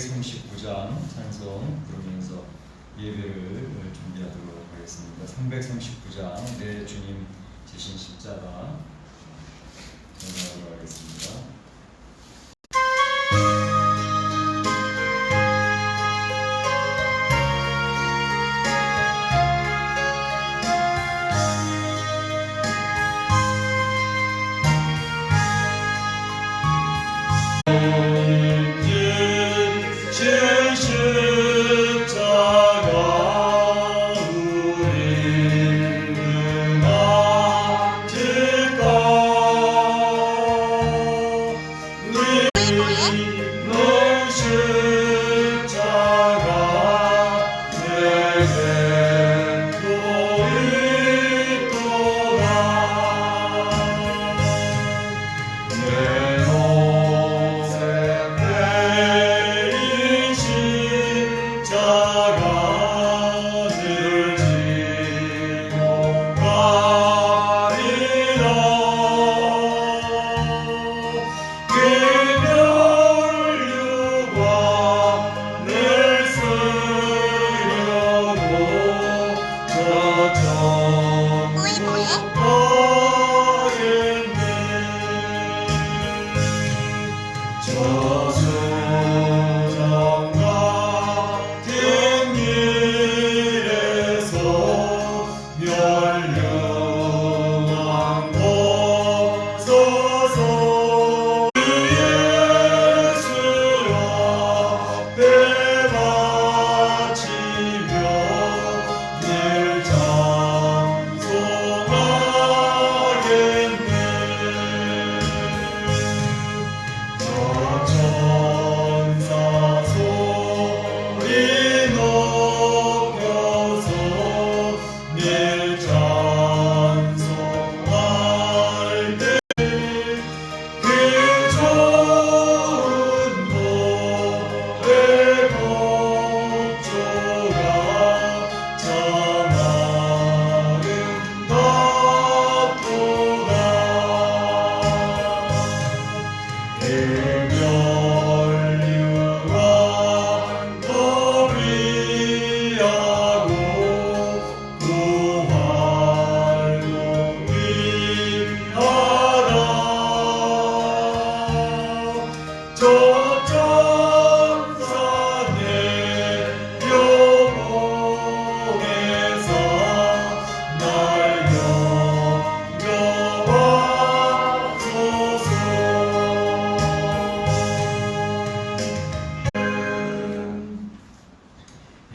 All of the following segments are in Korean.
339장 찬송 부르면서 예배를 준비하도록 하겠습니다. 339장 내 주님 지신 십자가 전하도록 하겠습니다.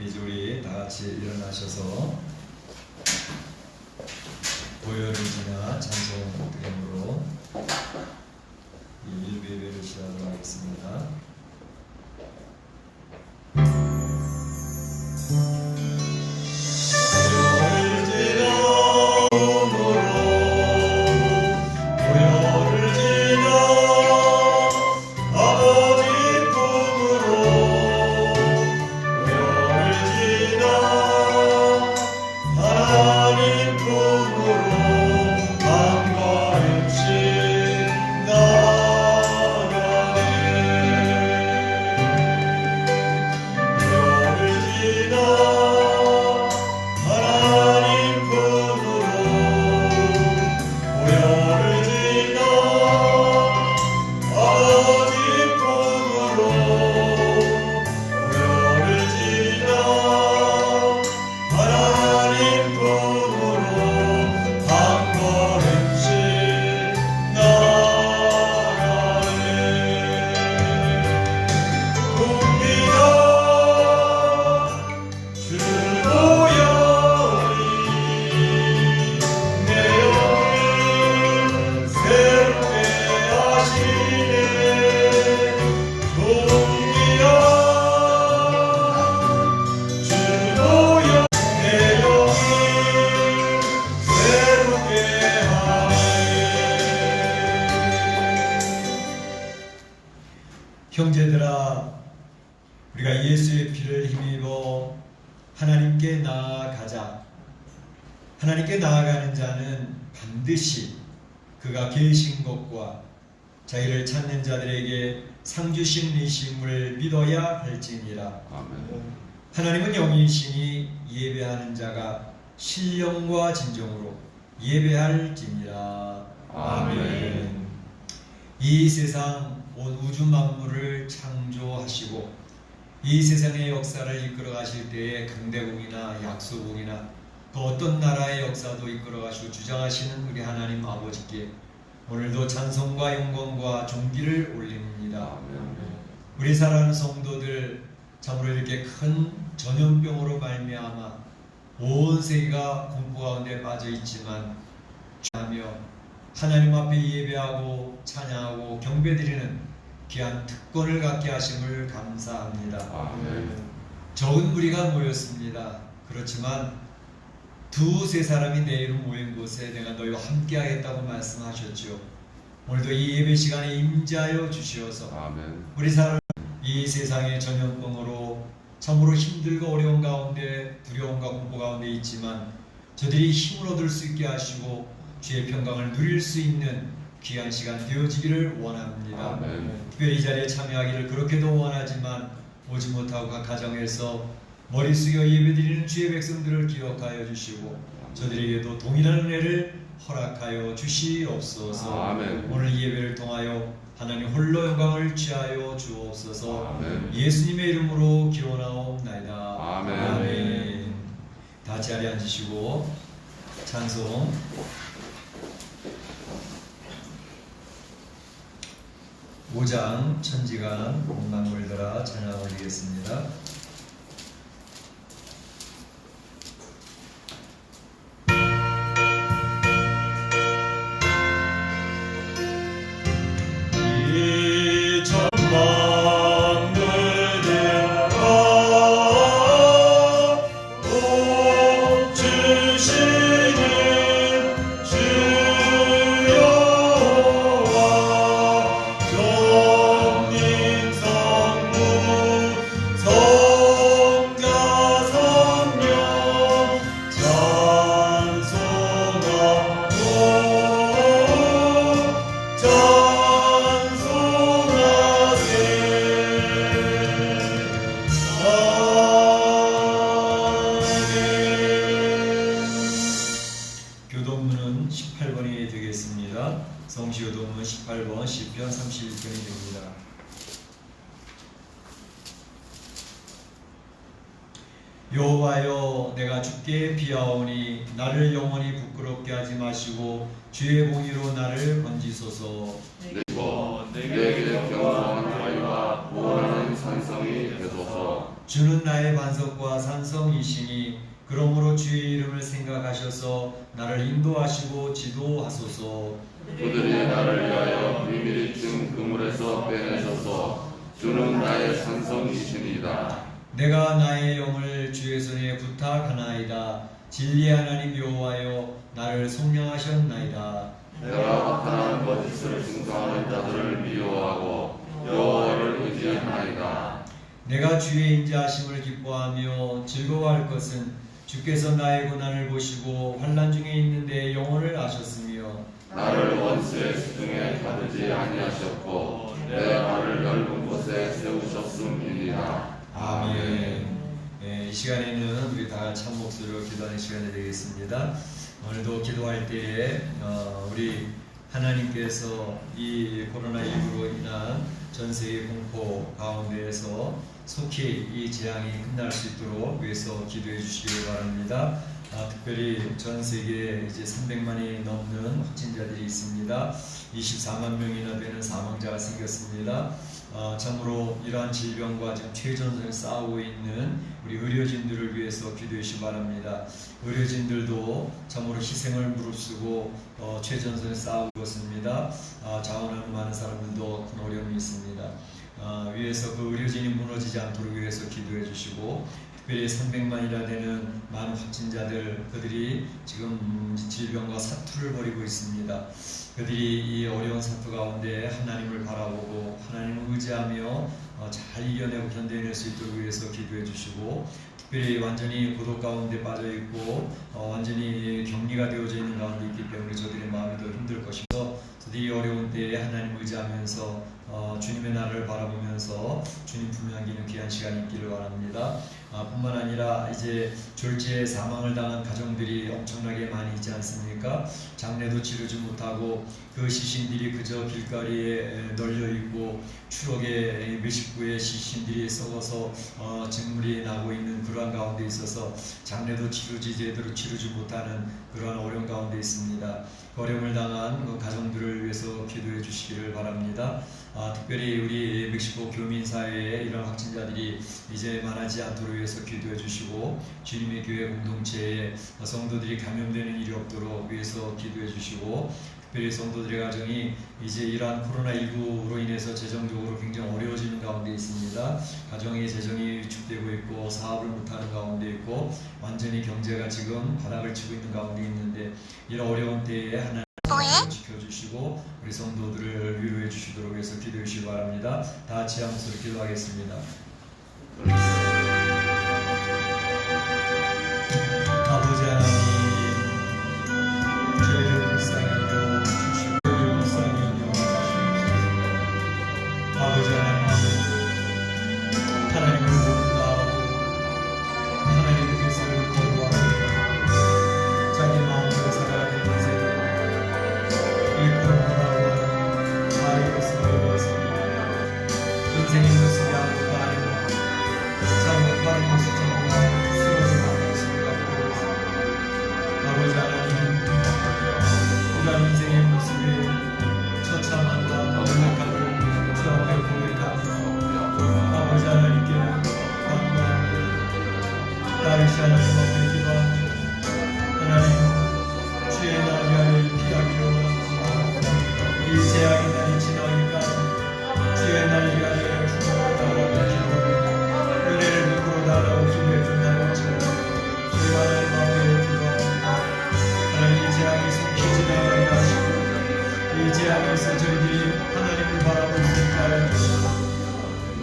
이제 우리 다 같이 일어나셔서 보혈을 지나 찬송 드림으로 이 일부 예배를 시작하도록 하겠습니다. 형제들아, 우리가 예수의 피를 힘입어 하나님께 나아가자. 하나님께 나아가는 자는 반드시 그가 계신 것과 자기를 찾는 자들에게 상 주신 이심을 믿어야 할지니라. 아멘. 하나님은 영이시니 예배하는 자가 신령과 진정으로 예배할지니라. 아멘. 이 세상 온 우주 만물을 창조하시고 이 세상의 역사를 이끌어 가실 때에 강대국이나 약소국이나 또 어떤 나라의 역사도 이끌어 가시고 주장하시는 우리 하나님 아버지께 오늘도 찬송과 영광과 존귀를 올립니다. 우리 사랑하는 성도들, 참으로 이렇게 큰 전염병으로 말미암아 온 세계가 공포 가운데 빠져 있지만 하며 하나님 앞에 예배하고 찬양하고 경배드리는 귀한 특권을 갖게 하심을 감사합니다. 아멘. 적은 무리가 모였습니다. 그렇지만 두세 사람이 내 이름 모인 곳에 내가 너희와 함께 하겠다고 말씀하셨죠. 오늘도 이 예배 시간에 임재하여 주시어서 아멘. 우리 사람 이 세상의 전염병으로 참으로 힘들고 어려운 가운데 두려움과 공포 가운데 있지만 저들이 힘을 얻을 수 있게 하시고 주의 평강을 누릴 수 있는 귀한 시간 되어지기를 원합니다. 아멘. 특별히 이 자리에 참여하기를 그렇게도 원하지만 오지 못하고 각 가정에서 머리 숙여 예배드리는 주의 백성들을 기억하여 주시고 저들에게도 동일한 은혜를 허락하여 주시옵소서. 아멘. 오늘 이 예배를 통하여 하나님 홀로 영광을 취하여 주옵소서. 아멘. 예수님의 이름으로 기원하옵나이다. 아멘. 아멘. 다 자리에 앉으시고 찬송 5장 천지간 만물들아 찬양 올리겠습니다. 교동문은 18번이 되겠습니다. 성시교동문 18번, 시편 31편이 됩니다. 여호와여, 내가 주께 비하오니 나를 영원히 부끄럽게 하지 마시고 주의 공의로 나를 건지소서. 내게 평안한 아이와 보호하는 산성이 되소서. 주는 나의 반석과 산성이시니 그러므로 주의 이름을 생각하셔서 나를 인도하시고 지도하소서. 그들이 나를 위하여 비밀이 층 그물에서 빼내셔서 주는 나의 산성이시니이다. 내가 나의 영을 주의 손에 부탁하나이다. 진리의 하나님 여호와여, 나를 속량하셨나이다. 내가 나타난 거짓을 증거하는 자들을 미워하고 여호와를 의지하나이다. 내가 주의 인자하심을 기뻐하며 즐거워할 것은 주께서 나의 고난을 보시고 환난 중에 있는 내 영혼을 아셨으며 나를 원수의 수중에 가두지 아니하셨고 내 발을 넓은 곳에 세우셨음이니라. 아멘. 이 시간에는 우리 다 같이 한 목소리로 기도하는 시간이 되겠습니다. 오늘도 기도할 때에 우리 하나님께서 이 코로나19로 인한 전 세계 공포 가운데에서 속히 이 재앙이 끝날 수 있도록 위해서 기도해 주시기 바랍니다. 특별히 전 세계에 이제 300만이 넘는 확진자들이 있습니다. 24만 명이나 되는 사망자가 생겼습니다. 참으로 이러한 질병과 지금 최전선에 싸우고 있는 우리 의료진들을 위해서 기도해 주시기 바랍니다. 의료진들도 참으로 희생을 무릅쓰고 최전선에 싸우고 있습니다. 자원하는 많은 사람들도 큰 어려움이 있습니다. 위에서 그 의료진이 무너지지 않도록 위해서 기도해 주시고, 특별히 300만이나 되는 많은 확진자들, 그들이 지금 질병과 사투를 벌이고 있습니다. 그들이 이 어려운 사투 가운데 하나님을 바라보고 하나님을 의지하며 잘 이겨내고 견뎌낼 수 있도록 위해서 기도해 주시고, 특별히 완전히 고독 가운데 빠져 있고 완전히 격리가 되어져 있는 가운데 있기 때문에 저들의 마음이 더 힘들 것이고 저들이 어려운 때에 하나님 의지하면서 주님의 나라를 바라보면서 주님 품에 안기는 귀한 시간이 있기를 바랍니다. 뿐만 아니라 이제 졸지에 사망을 당한 가정들이 엄청나게 많이 있지 않습니까? 장례도 치르지 못하고 그 시신들이 그저 길거리에 널려 있고 추록에 몇십 구의 시신들이 썩어서 증물이 나고 있는 그러한 가운데 있어서 장례도 제대로 치르지 못하는 그러한 어려운 가운데 있습니다. 어려움을 당한 가정들을 위해서 기도해 주시기를 바랍니다. 특별히 우리 멕시코 교민사회에 이런 확진자들이 이제 많아지지 않도록 위해서 기도해 주시고 주님의 교회 공동체에 성도들이 감염되는 일이 없도록 위해서 기도해 주시고 특별히 성도들의 가정이 이제 이러한 코로나19로 인해서 재정적으로 굉장히 어려워지는 가운데 있습니다. 가정의 재정이 위축되고 있고 사업을 못하는 가운데 있고 완전히 경제가 지금 바닥을 치고 있는 가운데 있는데 이런 어려운 때에 하나님 지켜주시고 우리 성도들을 위로해 주시도록 해서 기도해 주시기 바랍니다. 다 같이 한 목소리로 기도하겠습니다. 아버지 하나님, 저희를 불쌍히 여겨 주시고 저희를 불쌍히 여겨 주시옵소서. 아버지 하나님을 모른다하고 하나님의 뜻을 거부하고 자기 마음대로 살아가는 인생을 인생의 모습이 아무것도 아니고 잘못 바른 것이 전부 쓰러져가고 있습니다. 아버지 하나님, 이러한 인생의 모습에 처참함과 연약함을 주 앞에 고백하며 아버지 하나님께 간구하며 다윗이 하나님 앞에 기도하며 하나님 주의 날 위하여 피하기로 원합니다. 이 재앙의 날이 지나기까지 주의 날 위하여 주님을 기도하며 은혜를 믿고 달라고 기도해 준다는 것처럼 주의 하나님 앞에 기도합니다. 하나님 이 재앙이 속히 지나가게 하시고 이 재앙에서 저희들이 하나님을 바라볼 수 있게 하여 주시고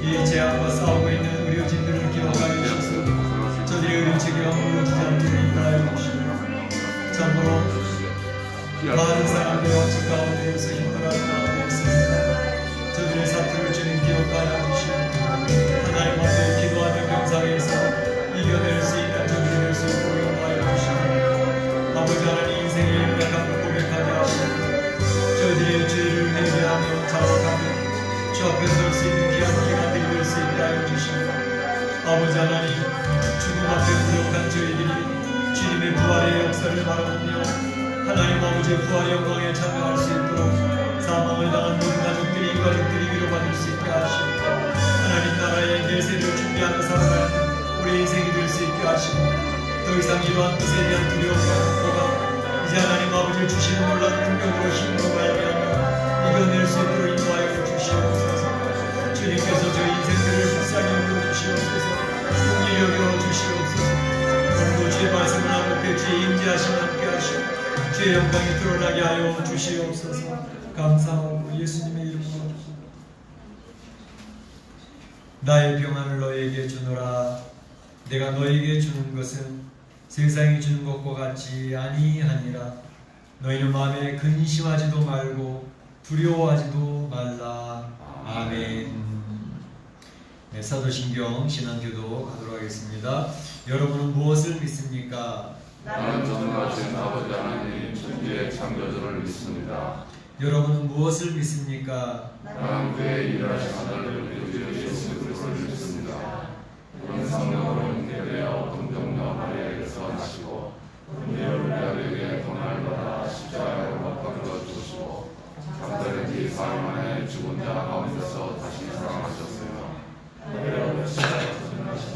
이 재앙과 싸우고 있는 의료진들을 기억하여 주셔서 저들의 의료체계 무너지지 않도록 인도하여 주시고 참으로 많은 사람들이 원칙 가운데에서 힘들어하는 가운데 있습니다. 저들의 사투를 주님 기억하여 주시고 하나님 앞에 기도하며 명상해서 이겨낼 수 있는 저들이 될 수 있도록 인도하여 주시고 아버지 하나님 인생의 연약함을 고백하게 하시고 저희들의 죄를 회개하며 자복하며 주 앞에 설 수 있는 귀한 기간들이 될 수 있게 하여 주시고 아버지 하나님 죽음 앞에 무력한 저희들이 주님의 부활의 역사를 바라보며 하나님 아버지의 부활의 영광에 참여할 수 있도록 사망을 당한 모든 가족들이 이 가족들이 위로받을 수 있게 하시고 하나님 나라의 내세를 준비하며 살아가는 우리 인생이 될 수 있게 하시고 더 이상 이러한 것에 대한 두려움과 공포가 이제 하나님 아버지의 주시는 놀라운 능력으로 힘으로 말미암아 이겨낼 수 있도록 인도하여 주시옵소서. 주님께서 저희 인생들을 불쌍히 여겨 주시옵소서. 공의 여겨 주시옵소서. 오늘도 주의 말씀을 나누게 주의 임재하심 함께 하시고 주의 영광이 드러나게 하여 주시옵소서. 감사하고 예수님의 이름으로 나의 평안을 너에게 주노라. 내가 너에게 주는 것은 세상이 주는 것과 같지 아니하니라. 너희는 마음에 근심하지도 말고 두려워하지도 말라. 아멘. 네, 사도신경 신앙교도 가도록 하겠습니다. 여러분은 무엇을 믿습니까? 나는 전능하신 아버지 하나님 천지의 창조주를 믿습니다. 여러분은 무엇을 믿습니까? 나는 그의 일하신 아들을 우리 예수 그리스도를 믿습니다. 그는 성령으로 잉태되어 동정녀 마리아에게서 나시고 은혜를 우리에게 고난을 받아 십자가에 못 박혀 죽으시고 잠자는 뒤 사흘 만에 죽은 자 가운데서 다시 살아나셨으며 하늘에 오르시사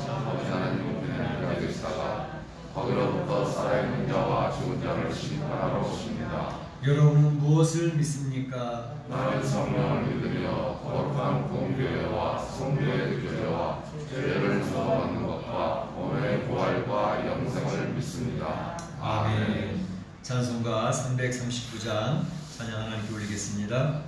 아버지 하나님 우편에 계시다가 거기로부터 살아있는 자와 죽은 자를 심판하러 오십니다. 여러분은 무엇을 믿습니까? 나는 성령을 믿으며 거룩한 공교회와 성교의 교회와 죄를 주어받는 것과 몸의 부활과 영생을 믿습니다. 아멘. 찬송가 339장 찬양 하나님께 올리겠습니다.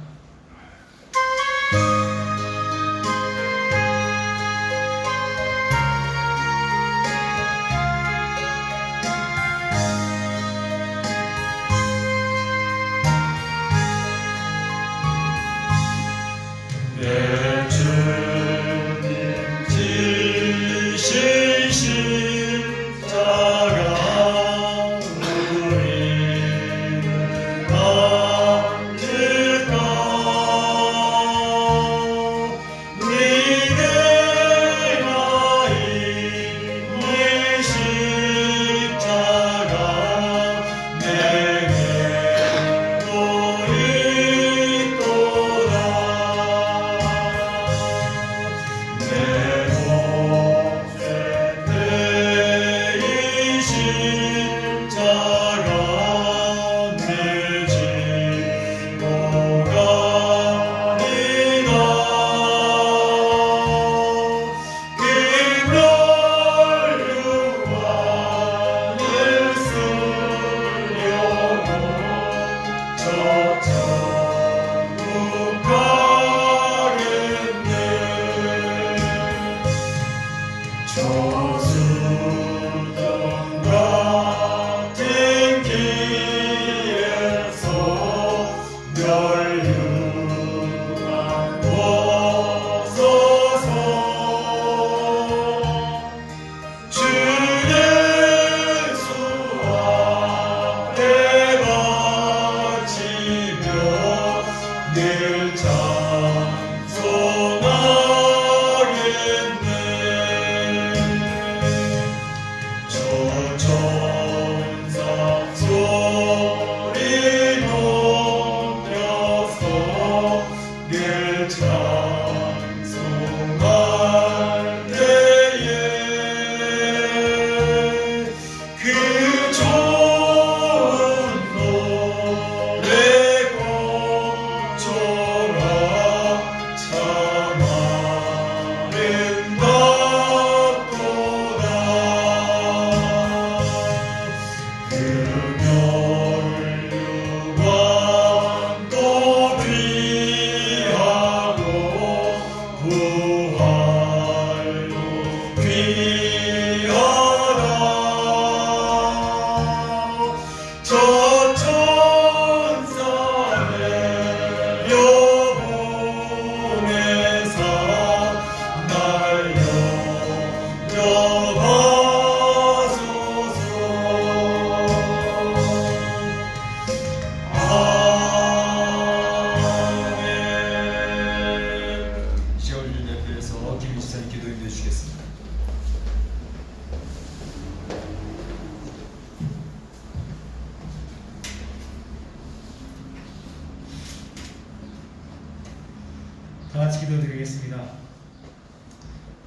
같이 기도드리겠습니다.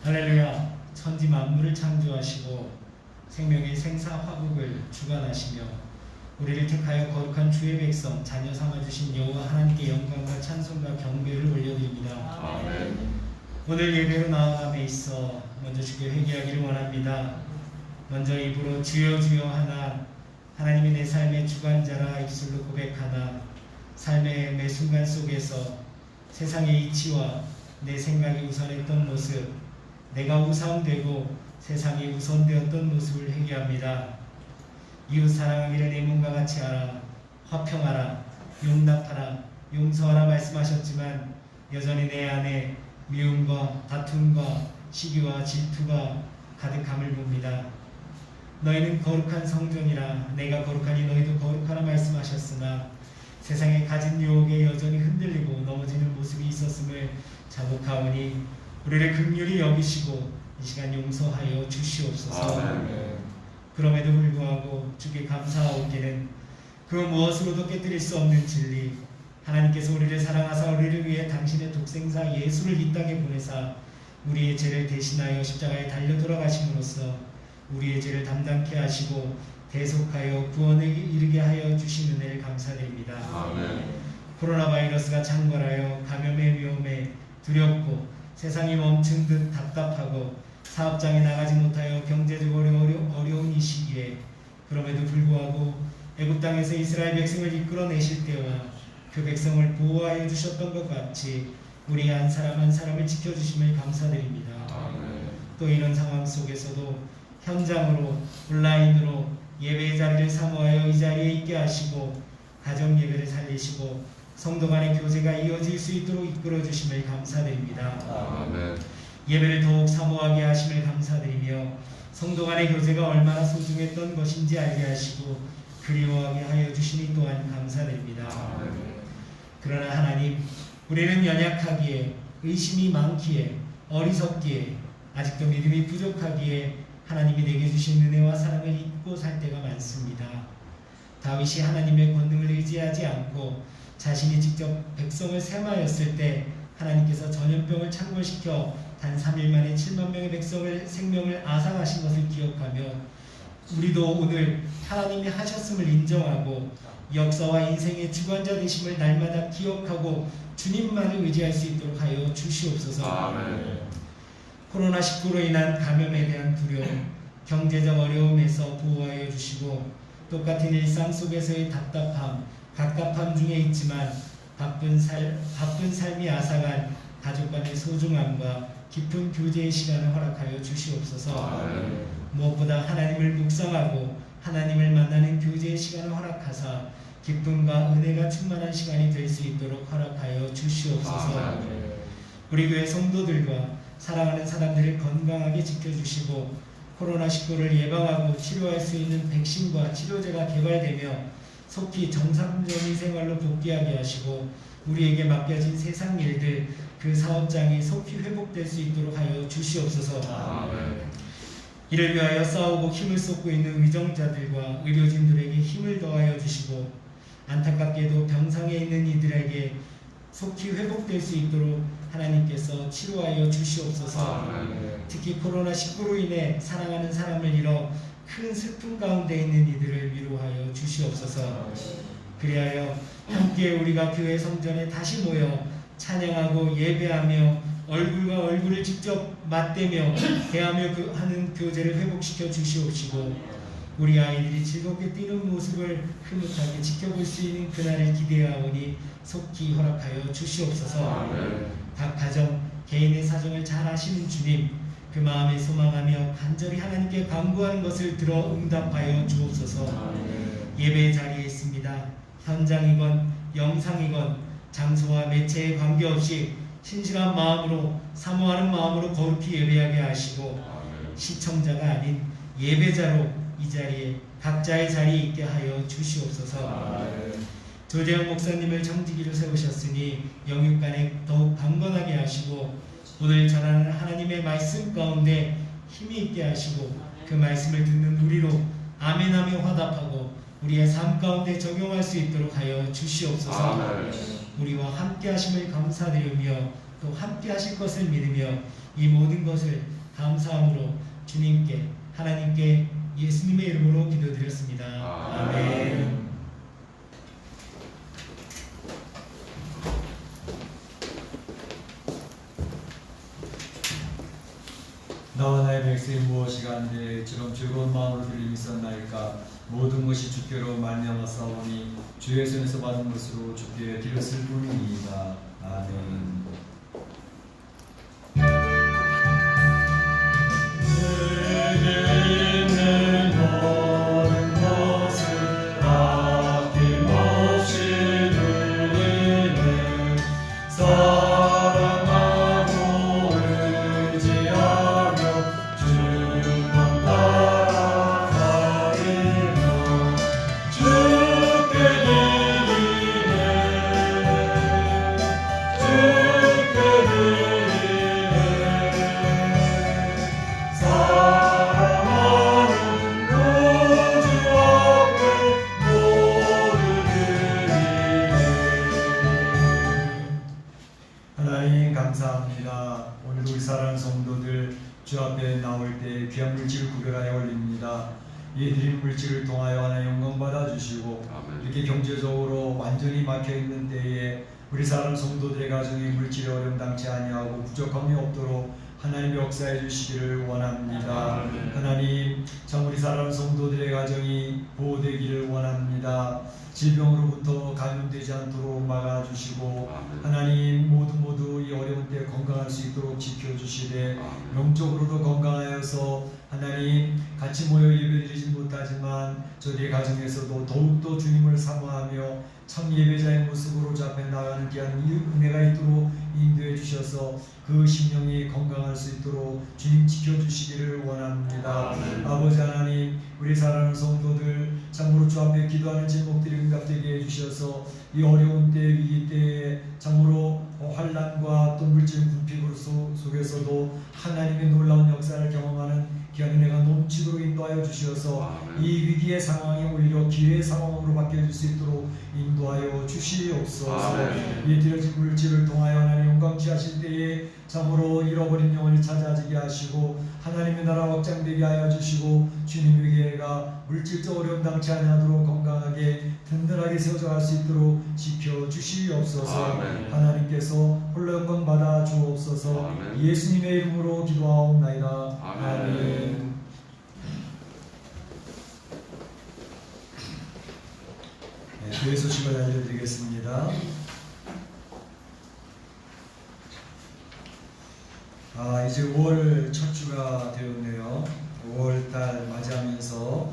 할렐루야. 천지 만물을 창조하시고 생명의 생사 화복을 주관하시며 우리를 택하여 거룩한 주의 백성 자녀 삼아주신 여호와 하나님께 영광과 찬송과 경배를 올려드립니다. 아멘. 오늘 예배로 나아감에 있어 먼저 주께 회개하기를 원합니다. 먼저 입으로 주여 주여 하나, 하나님이 내 삶의 주관자라 입술로 고백하나, 삶의 매 순간 속에서 세상의 이치와 내 생각이 우선했던 모습, 내가 우상되고 세상이 우선되었던 모습을 회개합니다. 이웃 사랑하기를 내 몸과 같이 하라, 화평하라, 용납하라, 용서하라 말씀하셨지만 여전히 내 안에 미움과 다툼과 시기와 질투가 가득함을 봅니다. 너희는 거룩한 성전이라 내가 거룩하니 너희도 거룩하라 말씀하셨으나 세상에 가진 유혹에 여전히 흔들리고 넘어지는 모습이 있었음을 자복하오니 우리를 긍휼히 여기시고 이 시간 용서하여 주시옵소서. 아멘. 그럼에도 불구하고 주께 감사하오기는 그 무엇으로도 깨뜨릴 수 없는 진리, 하나님께서 우리를 사랑하사 우리를 위해 당신의 독생자 예수를 이 땅에 보내사 우리의 죄를 대신하여 십자가에 달려 돌아가심으로써 우리의 죄를 담당케 하시고 대속하여 구원에 이르게 하여 주신 은혜를 감사드립니다. 아멘. 코로나 바이러스가 창궐하여 감염의 위험에 두렵고 세상이 멈춘 듯 답답하고 사업장에 나가지 못하여 경제적으로 어려운 이 시기에 그럼에도 불구하고 애굽 땅에서 이스라엘 백성을 이끌어내실 때와 그 백성을 보호하여 주셨던 것 같이 우리 한 사람 한 사람을 지켜주심을 감사드립니다. 아멘. 또 이런 상황 속에서도 현장으로 온라인으로 예배의 자리를 사모하여 이 자리에 있게 하시고 가정 예배를 살리시고 성도 간의 교제가 이어질 수 있도록 이끌어 주심을 감사드립니다. 아멘. 예배를 더욱 사모하게 하심을 감사드리며 성도 간의 교제가 얼마나 소중했던 것인지 알게 하시고 그리워하게 하여 주시니 또한 감사드립니다. 아멘. 그러나 하나님, 우리는 연약하기에 의심이 많기에 어리석기에 아직도 믿음이 부족하기에 하나님이 내게 주신 은혜와 사랑을 잊고 살 때가 많습니다. 다윗이 하나님의 권능을 의지하지 않고 자신이 직접 백성을 셈하였을 때 하나님께서 전염병을 창궐시켜 단 3일 만에 7만 명의 백성을 생명을 앗아가신 것을 기억하며 우리도 오늘 하나님이 하셨음을 인정하고 역사와 인생의 주관자 되심을 날마다 기억하고 주님만을 의지할 수 있도록 하여 주시옵소서. 아멘. 코로나19로 인한 감염에 대한 두려움, 경제적 어려움에서 보호하여 주시고 똑같은 일상 속에서의 답답함, 갑갑함 중에 있지만 바쁜 삶이 앗아간 가족 간의 소중함과 깊은 교제의 시간을 허락하여 주시옵소서. 아멘. 무엇보다 하나님을 묵상하고 하나님을 만나는 교제의 시간을 허락하사 기쁨과 은혜가 충만한 시간이 될 수 있도록 허락하여 주시옵소서. 아멘. 우리 교회 성도들과 사랑하는 사람들을 건강하게 지켜주시고 코로나19를 예방하고 치료할 수 있는 백신과 치료제가 개발되며 속히 정상적인 생활로 복귀하게 하시고 우리에게 맡겨진 세상 일들 그 사업장이 속히 회복될 수 있도록 하여 주시옵소서. 아멘. 이를 위하여 싸우고 힘을 쏟고 있는 위정자들과 의료진들에게 힘을 더하여 주시고 안타깝게도 병상에 있는 이들에게 속히 회복될 수 있도록 하나님께서 치료하여 주시옵소서. 아멘. 특히 코로나19로 인해 사랑하는 사람을 잃어 큰 슬픔 가운데 있는 이들을 위로하여 주시옵소서. 그리하여 함께 우리가 교회 성전에 다시 모여 찬양하고 예배하며 얼굴과 얼굴을 직접 맞대며 대하며 하는 교제를 회복시켜 주시옵시고 우리 아이들이 즐겁게 뛰는 모습을 흐뭇하게 지켜볼 수 있는 그날을 기대하오니 속히 허락하여 주시옵소서. 아멘. 각 가정 개인의 사정을 잘 아시는 주님, 그 마음에 소망하며 간절히 하나님께 간구하는 것을 들어 응답하여 주옵소서. 아멘. 예배의 자리에 있습니다. 현장이건 영상이건 장소와 매체에 관계없이 신실한 마음으로 사모하는 마음으로 거룩히 예배하게 하시고 아멘. 시청자가 아닌 예배자로 이 자리에 각자의 자리에 있게 하여 주시옵소서. 아멘. 조재영 목사님을 청지기로 세우셨으니 영육간에 더욱 강건하게 하시고 오늘 전하는 하나님의 말씀 가운데 힘이 있게 하시고 그 말씀을 듣는 우리로 아멘하며 화답하고 우리의 삶 가운데 적용할 수 있도록 하여 주시옵소서. 아멘. 우리와 함께 하심을 감사드리며 또 함께 하실 것을 믿으며 이 모든 것을 감사함으로 주님께 하나님께 예수님의 이름으로 기도드렸습니다. 아멘. 나와 나의 백성이 무엇이 간데 지금 즐거운 마음으로 들림이 있었나이까. 모든 것이 주께로 말미암았사오니 주의 손에서 받은 것으로 주께 드렸을 뿐이니이다. 아멘. 내게 있는 모든 것을 아낌없이 드리네. 사랑하고 의지하며 주만 따라가리라. 주께 드리네. 주께 드리네. 사랑하는 구주 앞에 모두 드리네. 하나님 감사합니다. 오늘도 우리 사랑하는 성도들 주 앞에 나올 때 귀한 물질을 구별하여 올립니다. 이 드린 물질을 통하여 하나님 영광 받아주시고 아멘. 이렇게 경제적으로 완전히 막혀있는 때에 우리 사랑하는 성도들의 가정에 물질이 어려움당치 아니하고 부족함이 없도록 하나님이 역사해 주시기를 원합니다. 아멘. 하나님 참 우리 사랑하는 성도들의 가정이 보호되기를 원합니다. 질병으로부터 감염되지 않도록 막아주시고 아멘. 하나님 모두 이 어려운 때 건강할 수 있도록 지켜주시되 아멘. 영적으로도 건강하여서 하나님 같이 모여 예배드리지 못하지만 저희의 가정에서도 더욱더 주님을 사모하며 참 예배자의 모습으로 주 앞에 나가는 귀한 은혜가 있도록 인도해 주셔서 그 심령이 건강할 수 있도록 주님 지켜주시기를 원합니다. 아멘. 아버지 하나님 우리 사랑하는 성도들 참으로 주 앞에 기도하는 제목들이 응답되게 해주셔서 이 어려운 때 위기 때에 참으로 환난과 또 물질 궁핍 속에서도 하나님의 놀라운 역사를 경험하는 귀한 은혜가 넘치도록 인도하여 주셔서 아멘. 이 위기의 상황이 오히려 기회의 상황으로 바뀌어질 수 있도록 인도하여 주시옵소서. 아멘. 이 드려진 물질을 통하여 하나님 영광 취하실 때에 참으로 잃어버린 영혼을 찾아지게 하시고 하나님의 나라 확장되게 하여 주시고 주님에게가 물질적 어려움 당치 아니하도록 건강하게 든든하게 세워져 갈 수 있도록 지켜 주시옵소서. 아멘. 하나님께서 홀로 영광 받아 주옵소서. 아멘. 예수님의 이름으로 기도하옵나이다. 아멘. 네, 교회 소식을 알려드리겠습니다. 이제 5월 첫 주가 되었네요. 5월달 맞이하면서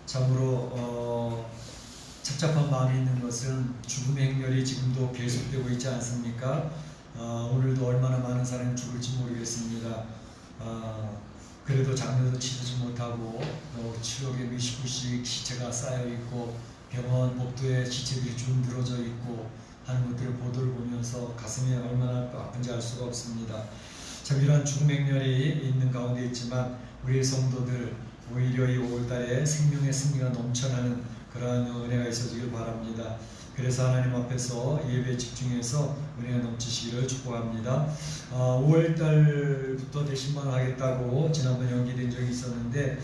참으로 착잡한 마음이 있는 것은 죽음의 행렬이 지금도 계속되고 있지 않습니까? 오늘도 얼마나 많은 사람이 죽을지 모르겠습니다. 그래도 장례도 치르지 못하고 치료에 몇십 구씩 시체가 쌓여있고 병원 복도에 시체들이 쭉 늘어져 있고 하는 것들을 보도를 보면서 가슴이 얼마나 아픈지 알 수가 없습니다. 참 이러한 죽음 행렬이 있는 가운데 있지만 우리 성도들 오히려 이 5월달에 생명의 승리가 넘쳐나는 그러한 은혜가 있어지길 바랍니다. 그래서 하나님 앞에서 예배에 집중해서 은혜가 넘치시기를 축복합니다. 5월달부터 대신방을 하겠다고 지난번 연기된 적이 있었는데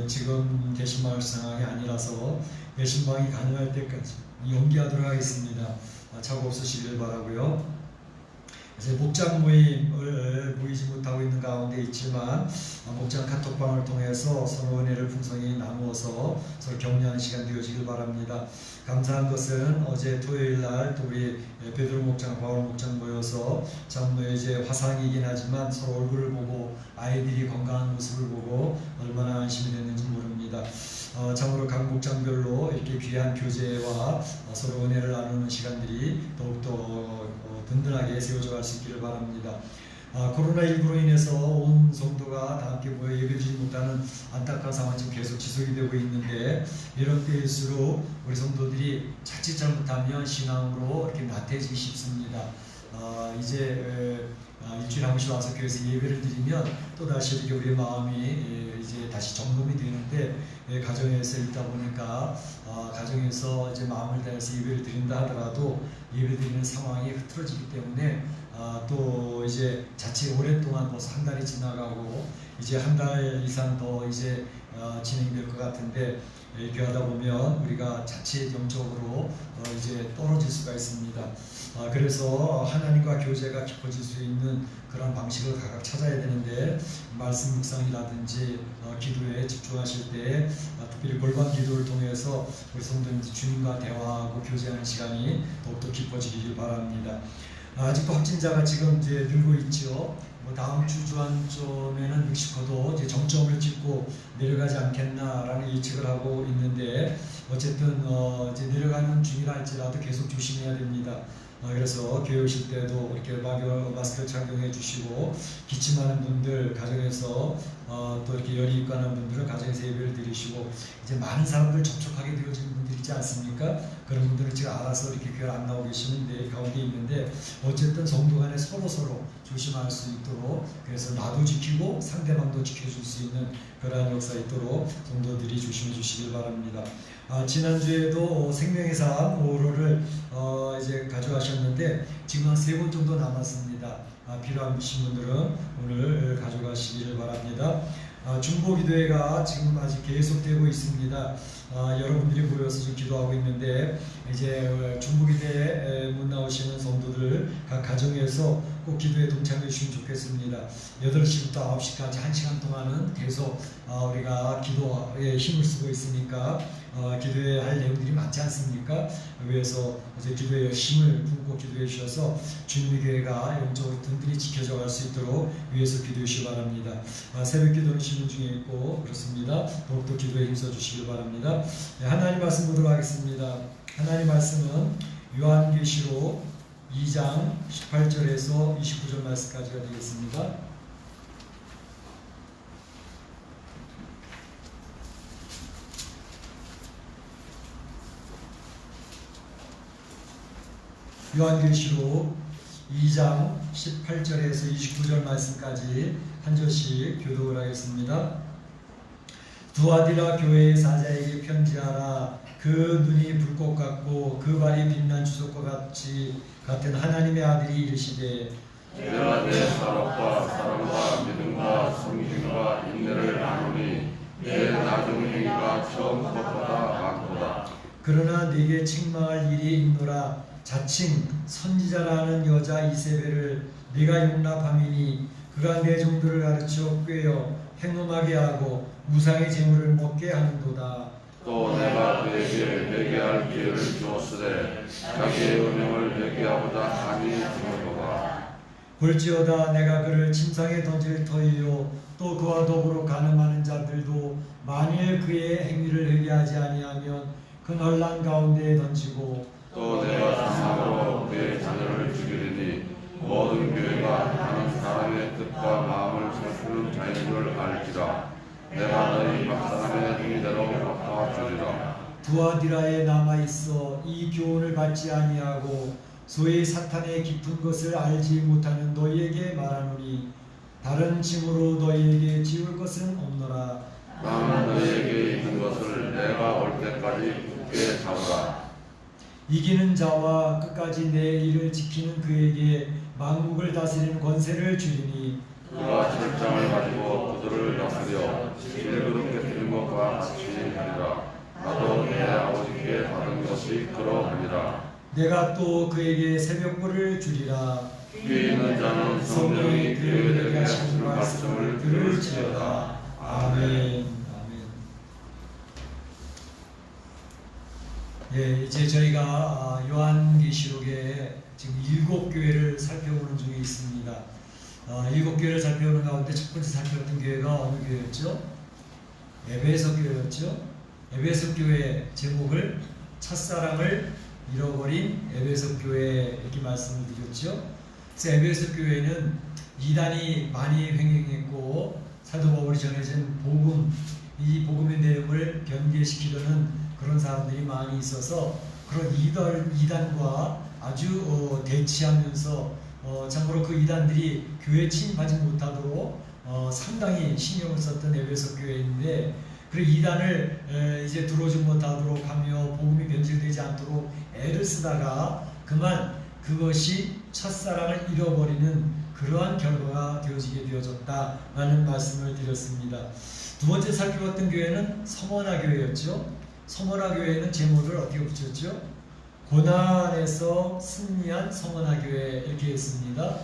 지금 대신방할 상황이 아니라서 대신방이 가능할 때까지 연기하도록 하겠습니다. 착오 없으시길 바라고요. 그래서 목장 모임을 모이지 못하고 있는 가운데 있지만 목장 카톡방을 통해서 서로 은혜를 풍성히 나누어서 서로 격려하는 시간 되어지길 바랍니다. 감사한 것은 어제 토요일날 또 우리 베드로 목장, 바울 목장 모여서 참 이제 화상이긴 하지만 서로 얼굴을 보고 아이들이 건강한 모습을 보고 얼마나 안심이 됐는지 모릅니다. 참으로 각 목장별로 이렇게 귀한 교제와 서로 은혜를 나누는 시간들이 더욱더 든든하게 세워져 갈 수 있기를 바랍니다. 코로나19로 인해서 온 성도가 다 함께 모여 예배드리지 못하는 안타까운 상황이 지금 계속 지속이 되고 있는데 이런 때일수록 우리 성도들이 자칫 잘못하면 신앙으로 이렇게 나태해지기 쉽습니다. 이제 일주일에 한 번씩 와서 교회에서 예배를 드리면 또다시 이렇게 우리의 마음이 이제 다시 점검이 되는데 가정에서 있다 보니까 가정에서 이제 마음을 다해서 예배를 드린다 하더라도 예배 드리는 상황이 흐트러지기 때문에 또 이제 자칫 오랫동안 벌써 한 달이 지나가고 이제 한 달 이상 더 이제 진행될 것 같은데 이렇게 하다 보면 우리가 자칫 영적으로 이제 떨어질 수가 있습니다. 그래서 하나님과 교제가 깊어질 수 있는 그런 방식을 각각 찾아야 되는데 말씀 묵상이라든지 기도에 집중하실 때 특별히 골방 기도를 통해서 우리 성도님들 주님과 대화하고 교제하는 시간이 더욱더 깊어지길 바랍니다. 아직도 확진자가 지금 이제 늘고 있죠. 다음 주 주안점에는 멕시코도 이제 정점을 찍고 내려가지 않겠나라는 예측을 하고 있는데 어쨌든 이제 내려가는 중이라 할지라도 계속 조심해야 됩니다. 그래서 교회 오실 때도 이렇게 마스크 착용해 주시고 기침하는 분들 가정에서 또 이렇게 열이 있고 하는 분들은 가정에서 예배를 드리시고 이제 많은 사람들 접촉하게 되어지는 분들 있지 않습니까? 그런 분들은 지금 알아서 이렇게 교회 안 나오고 계시는데 가운데 있는데 어쨌든 성도 간에 서로 조심할 수 있도록 그래서 나도 지키고 상대방도 지켜줄 수 있는 그러한 역사 있도록 성도들이 조심해 주시길 바랍니다. 지난주에도 생명의 삶 5호를 이제 가져가셨는데 지금 한 3번 정도 남았습니다. 필요하신 분들은 오늘 가져가시기를 바랍니다. 중보기도회가 지금 아직 계속되고 있습니다. 여러분들이 모여서 지금 기도하고 있는데 이제 중보기도회에 못 나오시는 성도들 각 가정에서 꼭 기도에 동참해 주시면 좋겠습니다. 8시부터 9시까지 1시간 동안은 계속 우리가 기도에 힘을 쓰고 있으니까 기도해야 할 내용들이 많지 않습니까? 그래서 이제 기도에 힘을 품고 기도해 주셔서 주님의 교회가 영적으로 든든히 지켜져 갈 수 있도록 위해서 기도해 주시기 바랍니다. 새벽 기도는 쉬는 중에 있고 그렇습니다. 더욱더 기도에 힘써 주시길 바랍니다. 하나님 말씀 보도록 하겠습니다. 하나님 말씀은 요한계시록 2장 18절에서 29절 말씀까지가 되겠습니다. 요한계시록 2장 18절에서 29절 말씀까지 한 절씩 교독을 하겠습니다. 두아디라 교회의 사자에게 편지하라. 그 눈이 불꽃 같고 그 발이 빛난 주석과 같은 하나님의 아들이 이르시되 내가 내 사랑과 믿음과 성심과 인내를 아노니 내 나중 행위가 처음 것보다 많도다. 그러나 네게 책망할 일이 있노라. 자칭 선지자라는 여자 이세벨을 네가 용납함이니 그가 내 종들을 가르쳐 꾀어 행음하게 하고 우상의 제물을 먹게 하는도다. 또 내가 그에게 회개할 기회를 주었으되 자기의 은행을 회개하고자 하니 드물도다. 볼지어다 내가 그를 침상에 던질 터이요 또 그와 더불어 가늠하는 자들도 만일 그의 행위를 회개하지 아니하면 그 널난 가운데에 던지고 또 내가 사상으로 그의 자녀를 죽이리니 모든 교회가 하는 사람의 뜻과 마음을 살피는 자인 줄 알지라. 내가 너희 각 사람의 행위대로 갚아주리라. 두아디라에 남아있어 이 교훈을 받지 아니하고 소위 사탄의 깊은 것을 알지 못하는 너희에게 말하노니 다른 짐으로 너희에게 지울 것은 없노라. 나는 너희에게 있는 것을 내가 올 때까지 굳게 잡으라. 이기는 자와 끝까지 내 일을 지키는 그에게 만국을 다스리는 권세를 주리니 그가 철장을 가지고 그들을 다스려 질그릇 깨뜨린 것과 같이 하리라. 나도 내 아버지께 받은 것이 그러하니라. 내가 또 그에게 새벽불을 주리라. 귀 있는 자는 성령이 교회들에게 하시는 말씀을 들을지어다. 아멘. 예, 이제 저희가 요한계시록에 지금 7교회를 살펴보는 중에 있습니다. 7교회를 살펴보는 가운데 첫 번째 살펴봤던 교회가 어느 교회였죠? 에베소 교회였죠? 에베소 교회 제목을 첫사랑을 잃어버린 에베소 교회 이렇게 말씀을 드렸죠. 그래서 에베소 교회는 이단이 많이 횡행했고 사도 바울이 전해진 복음, 이 복음의 내용을 변개시키려는 그런 사람들이 많이 있어서 그런 이단과 아주 대치하면서 참고로 그 이단들이 교회에 침입하지 못하도록 상당히 신경을 썼던 에베소 교회인데 그 이단을 이제 들어오지 못하도록 하며 복음이 변질되지 않도록 애를 쓰다가 그만 그것이 첫사랑을 잃어버리는 그러한 결과가 되어졌다라는 말씀을 드렸습니다. 두 번째 살펴봤던 교회는 서머나 교회였죠. 서머나 교회는 제목을 어떻게 붙였죠? 고난에서 승리한 서머나 교회 이렇게 했습니다.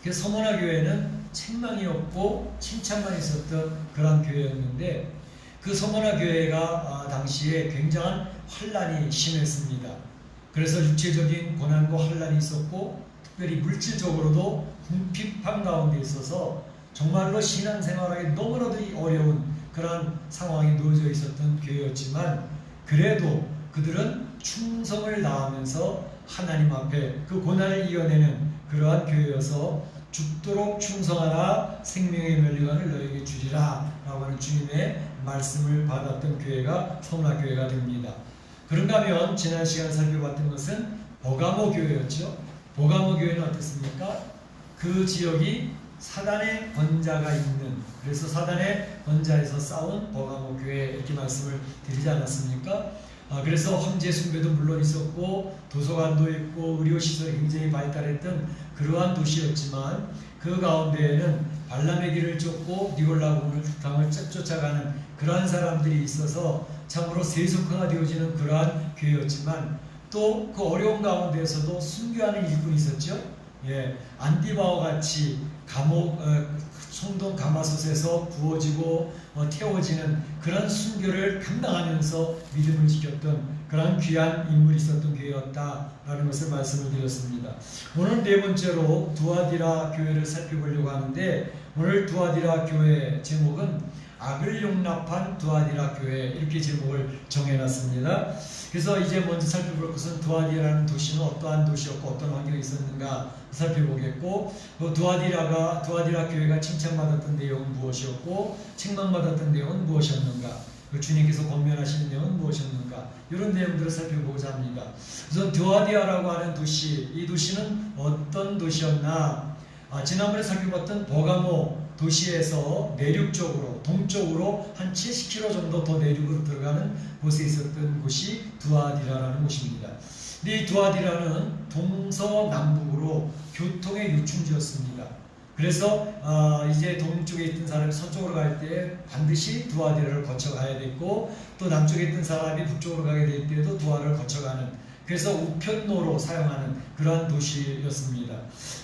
그래서 서머나 교회는 책망이 없고 칭찬만 있었던 그런 교회였는데 그 서머나 교회가 당시에 굉장한 환란이 심했습니다. 그래서 육체적인 고난과 환란이 있었고 특별히 물질적으로도 궁핍한 가운데 있어서 정말로 신앙생활하기 너무나도 어려운 그런 상황에 놓여져 있었던 교회였지만 그래도 그들은 충성을 다하면서 하나님 앞에 그 고난을 이겨내는 그러한 교회여서 죽도록 충성하라 생명의 면류관을 너에게 주리라 라고 하는 주님의 말씀을 받았던 교회가 서머나 교회가 됩니다. 그런가 하면 지난 시간에 살펴봤던 것은 버가모 교회였죠. 버가모 교회는 어떻습니까? 그 지역이 사단의 권자가 있는, 그래서 사단의 권자에서 싸운 버가모 교회 이렇게 말씀을 드리지 않았습니까? 그래서 황제 숭배도 물론 있었고 도서관도 있고 의료시설이 굉장히 발달했던 그러한 도시였지만 그 가운데에는 발람의 길을 쫓고 니골라군을 당을 쫓아가는 그러한 사람들이 있어서 참으로 세속화가 되어지는 그러한 교회였지만 또 그 어려운 가운데에서도 순교하는 일꾼이 있었죠. 안디바와 같이 감옥 송동 가마솥에서 구워지고 태워지는 그런 순교를 감당하면서 믿음을 지켰던 그런 귀한 인물이 있었던 교회였다라는 것을 말씀을 드렸습니다. 오늘 네 번째로 두아디라 교회를 살펴보려고 하는데 오늘 두아디라 교회 제목은 악을 용납한 두아디라 교회 이렇게 제목을 정해놨습니다. 그래서 이제 먼저 살펴볼 것은 두아디라는 도시는 어떠한 도시였고 어떤 환경이 있었는가 살펴보겠고 두아디라 교회가 칭찬받았던 내용은 무엇이었고 책망받았던 내용은 무엇이었는가 주님께서 권면하시는 내용은 무엇이었는가 이런 내용들을 살펴보고자 합니다. 우선 두아디라라고 하는 도시, 이 도시는 어떤 도시였나 지난번에 살펴봤던 버가모 도시에서 내륙쪽으로 동쪽으로 한 70km 정도 더 내륙으로 들어가는 곳에 있었던 곳이 두아디라라는 곳입니다. 이 두아디라는 동서남북으로 교통의 요충지였습니다. 그래서 이제 동쪽에 있던 사람이 서쪽으로 갈 때 반드시 두아디라를 거쳐가야 됐고 또 남쪽에 있던 사람이 북쪽으로 가게 될 때도 두아디라를 거쳐가는 그래서 우편로로 사용하는 그러한 도시였습니다.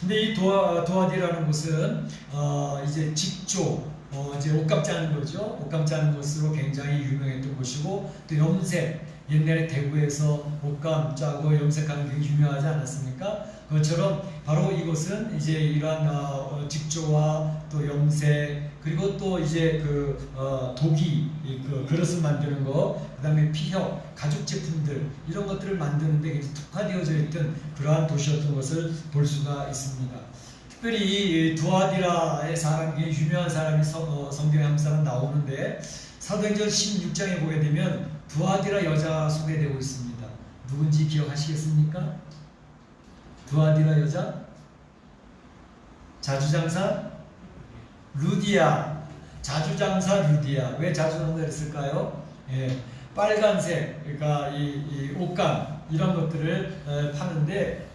근데 이 두아디라는 곳은 이제 직조, 이제 옷감 짜는 거죠. 옷감 짜는 곳으로 굉장히 유명했던 곳이고 또 염색, 옛날에 대구에서 옷감 짜고 염색하는 게 유명하지 않았습니까? 그것처럼 바로 이곳은 이제 이러한 직조와 또 염색 그리고 또 이제 도기 그 그릇을 만드는 거, 그다음에 피혁, 가죽 제품들 이런 것들을 만드는데 굉장히 특화되어져 있던 그러한 도시였던 것을 볼 수가 있습니다. 특별히 이 두아디라의 사람, 유명한 사람이 성경에 한 사람 나오는데 사도행전 16장에 보게 되면 두아디라 여자가 소개되고 있습니다. 누군지 기억하시겠습니까? 두아디라 여자? 자주장사? 루디아. 자주장사 루디아. 왜 자주장사를 했을까요? 빨간색, 그러니까 이 옷감 이런 것들을 파는데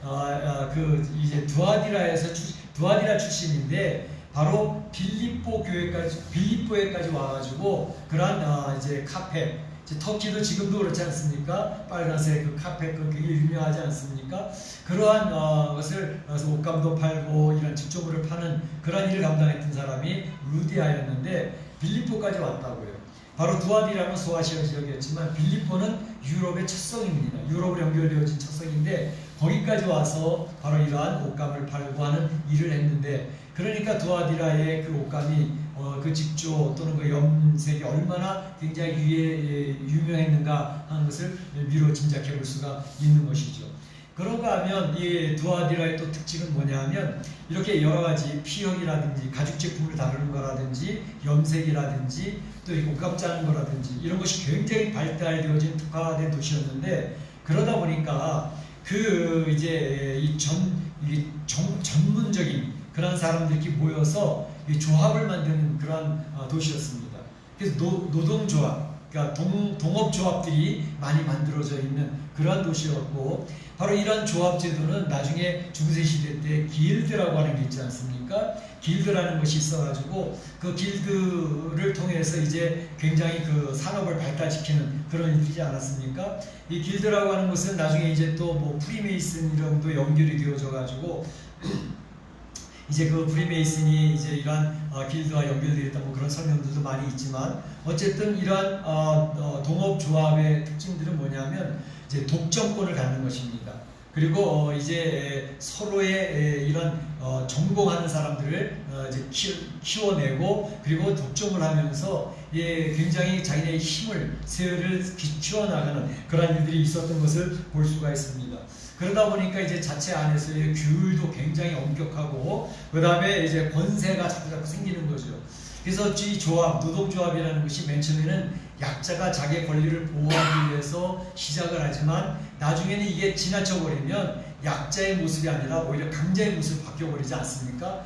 이제 두아디라 출신인데 바로 빌립보에까지 와가지고 그런 이제 카페. 터키도 지금도 그렇지 않습니까? 빨간색 그 카페 그게 유명하지 않습니까? 그러한 것을 옷감도 팔고 이런 직조물을 파는 그런 일을 감당했던 사람이 루디아였는데 빌립보까지 왔다고요. 바로 두아디라는 소아시아 지역이었지만 빌립보는 유럽의 첫 성입니다. 유럽으로 연결되어진 첫 성인데 거기까지 와서 바로 이러한 옷감을 팔고 하는 일을 했는데 그러니까 두아디라의 그 옷감이 그 직조 또는 그 염색이 얼마나 굉장히 유명했는가 하는 것을 미루어 짐작해 볼 수가 있는 것이죠. 그런가 하면 이 두아디라의 또 특징은 뭐냐 하면 이렇게 여러 가지 피혁이라든지 가죽 제품을 다루는 거라든지 염색이라든지 또 옷감 짜는 거라든지 이런 것이 굉장히 발달되어진 특화된 도시였는데 그러다 보니까 그 이제 전문적인 그런 사람들이 모여서 조합을 만드는 그런 도시였습니다. 그래서 노동조합, 그러니까 동업조합들이 많이 만들어져 있는 그러한 도시였고, 바로 이러한 조합제도는 나중에 중세 시대 때 길드라고 하는 게 있지 않습니까? 길드라는 것이 있어가지고 그 길드를 통해서 이제 굉장히 그 산업을 발달시키는 그런 일이지 않았습니까? 이 길드라고 하는 것은 나중에 이제 또 뭐 프리메이슨 이랑도 연결이 되어져가지고 이제 그 프리메이슨이 이제 이러한 길드와 연결되어 있다 뭐 그런 설명들도 많이 있지만, 어쨌든 이러한 동업조합의 특징들은 뭐냐면 이제 독점권을 갖는 것입니다. 그리고 이제 서로의 이런 전공하는 사람들을 이제 키워내고, 그리고 독점을 하면서 굉장히 자기네의 힘을 세를 키워나가는 그런 일들이 있었던 것을 볼 수가 있습니다. 그러다 보니까 이제 자체 안에서의 규율도 굉장히 엄격하고, 그 다음에 이제 권세가 자꾸 생기는 거죠. 그래서 이 조합, 노동조합이라는 것이 맨 처음에는 약자가 자기의 권리를 보호하기 위해서 시작을 하지만, 나중에는 이게 지나쳐버리면 약자의 모습이 아니라 오히려 강자의 모습으로 바뀌어버리지 않습니까?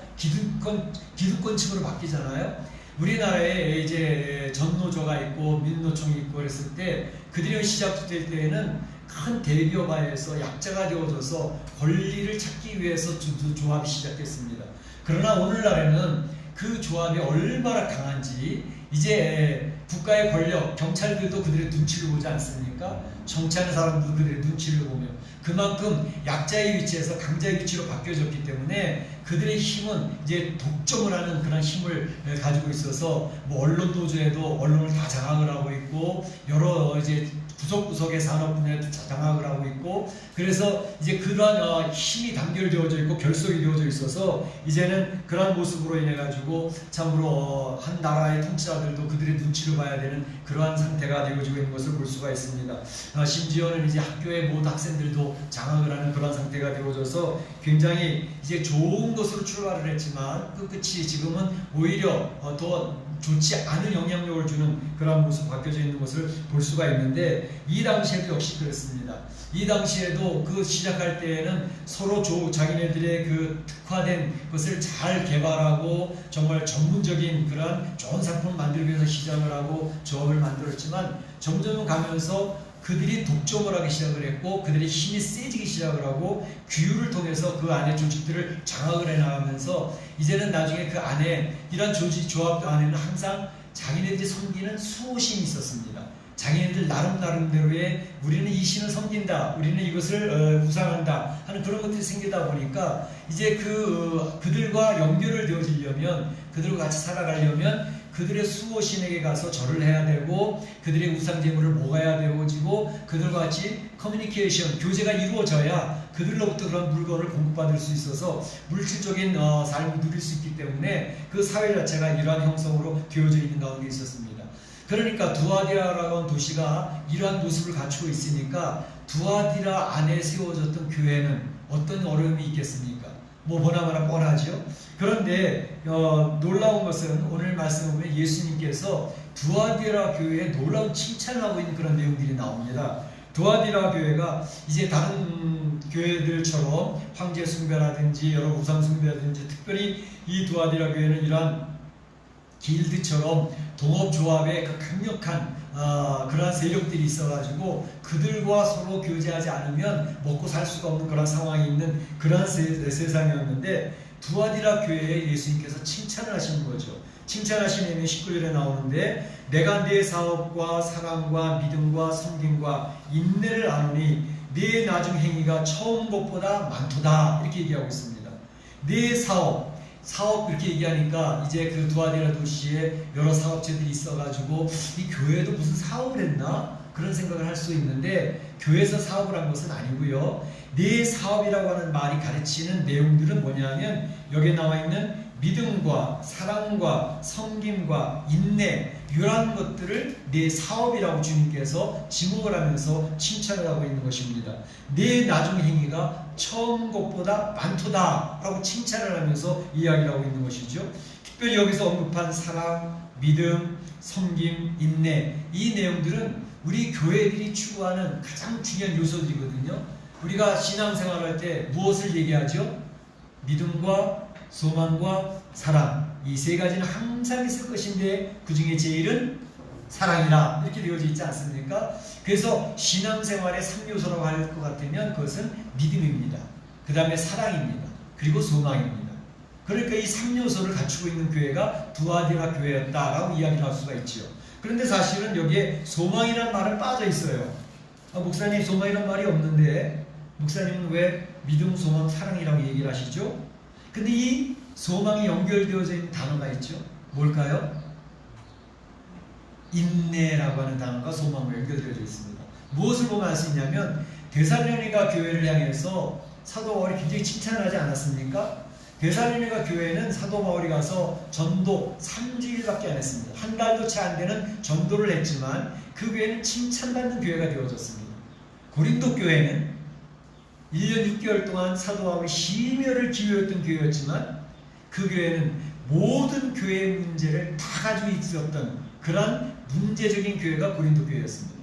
기득권층으로 바뀌잖아요. 우리나라에 이제 전노조가 있고 민노총이 있고 그랬을 때, 그들이 시작될 때에는 큰 대기업화에서 약자가 되어져서 권리를 찾기 위해서 조합이 시작됐습니다. 그러나 오늘날에는 그 조합이 얼마나 강한지, 이제 국가의 권력, 경찰들도 그들의 눈치를 보지 않습니까? 정치하는 사람들도 그들의 눈치를 보며, 그만큼 약자의 위치에서 강자의 위치로 바뀌어졌기 때문에 그들의 힘은 이제 독점을 하는 그런 힘을 가지고 있어서, 뭐 언론 노조에도 언론을 다 장악을 하고 있고, 여러 이제 구석구석의 산업 분야에도 장악을 하고 있고, 그래서 이제 그러한 힘이 단결되어져 있고 결속이 되어져 있어서 이제는 그러한 모습으로 인해 가지고 참으로 한 나라의 통치자들도 그들의 눈치를 봐야 되는 그러한 상태가 되어지고 있는 것을 볼 수가 있습니다. 심지어는 이제 학교의 모든 학생들도 장악을 하는 그러한 상태가 되어져서 굉장히 이제 좋은 것으로 출발을 했지만 끝이 지금은 오히려 더 좋지 않은 영향력을 주는 그런 모습 바뀌어져 있는 것을 볼 수가 있는데, 이 당시에도 역시 그렇습니다. 이 당시에도 그 시작할 때에는 서로 자기네들의 그 특화된 것을 잘 개발하고 정말 전문적인 그런 좋은 상품을 만들기 위해서 시작을 하고 조합을 만들었지만, 점점 가면서 그들이 독점을 하기 시작을 했고, 그들의 힘이 세지기 시작을 하고, 규율을 통해서 그 안에 조직들을 장악을 해나가면서 이제는 나중에 그 안에 이런 조합 안에는 항상 자기네들이 섬기는 수호신이 있었습니다. 자기네들 나름대로의 우리는 이 신을 섬긴다, 우리는 이것을 우상한다 하는 그런 것들이 생기다 보니까 이제 그들과 연결을 되어지려면, 그들과 같이 살아가려면 그들의 수호신에게 가서 절을 해야 되고, 그들의 우상제물을 먹어야 되어지고, 그들과 같이 커뮤니케이션, 교제가 이루어져야 그들로부터 그런 물건을 공급받을 수 있어서 물질적인 삶을 누릴 수 있기 때문에 그 사회 자체가 이러한 형성으로 되어져 있는 가운데 있었습니다. 그러니까 두아디라라고 하는 도시가 이러한 모습을 갖추고 있으니까, 두아디라 안에 세워졌던 교회는 어떤 어려움이 있겠습니까? 뭐 보나마나 뻔하죠. 그런데 놀라운 것은 오늘 말씀을 보면 예수님께서 두아디라 교회에 놀라운 칭찬을 하고 있는 그런 내용들이 나옵니다. 두아디라 교회가 이제 다른 교회들처럼 황제 숭배라든지 여러 우상 숭배라든지, 특별히 이 두아디라 교회는 이러한 길드처럼 동업조합의 그 강력한 그러한 세력들이 있어가지고 그들과 서로 교제하지 않으면 먹고 살 수가 없는 그런 상황이 있는 그러한 세상이었는데, 두아디라 교회에 예수님께서 칭찬을 하시는 거죠. 칭찬하신 내용이 19절에 나오는데, 내가 네 사업과 사랑과 믿음과 섬김과 인내를 아노니 네 나중 행위가 처음 것보다 많도다, 이렇게 얘기하고 있습니다. 네 사업 이렇게 얘기하니까 이제 그 두아디라 도시에 여러 사업체들이 있어가지고 이 교회도 무슨 사업을 했나? 그런 생각을 할 수 있는데, 교회에서 사업을 한 것은 아니고요. 네 사업이라고 하는 말이 가르치는 내용들은 뭐냐면, 여기에 나와 있는 믿음과 사랑과 섬김과 인내, 이러한 것들을 네 사업이라고 주님께서 지목을 하면서 칭찬을 하고 있는 것입니다. 네 나중 행위가 처음 것보다 많도다 라고 칭찬을 하면서 이야기를 하고 있는 것이죠. 특별히 여기서 언급한 사랑, 믿음, 섬김, 인내, 이 내용들은 우리 교회들이 추구하는 가장 중요한 요소들이거든요. 우리가 신앙생활할 때 무엇을 얘기하죠? 믿음과 소망과 사랑, 이 세 가지는 항상 있을 것인데 그 중에 제일은 사랑이라 이렇게 되어져 있지 않습니까? 그래서 신앙생활의 3요소라고 할 것 같으면 그것은 믿음입니다. 그 다음에 사랑입니다. 그리고 소망입니다. 그러니까 이 3요소를 갖추고 있는 교회가 두아디라 교회였다라고 이야기를 할 수가 있지요. 그런데 사실은 여기에 소망이라는 말은 빠져 있어요. 목사님 소망이라는 말이 없는데 목사님은 왜 믿음, 소망, 사랑이라고 얘기를 하시죠? 근데 이 소망이 연결되어져 있는 단어가 있죠. 뭘까요? 인내라고 하는 단어가 소망과 연결되어져 있습니다. 무엇을 보면 알 수 있냐면 데살로니가 교회를 향해서 사도 바울이 굉장히 칭찬하지 않았습니까? 데살로니가 교회는 사도 바울이 가서 전도 3주일밖에 안 했습니다. 한 달도 채 안 되는 전도를 했지만 그 교회는 칭찬받는 교회가 되어졌습니다. 고린도 교회는 1년 6개월 동안 사도 바울이 심혈을 기울였던 교회였지만 그 교회는 모든 교회의 문제를 다 가지고 있었던 그런 문제적인 교회가 고린도 교회였습니다.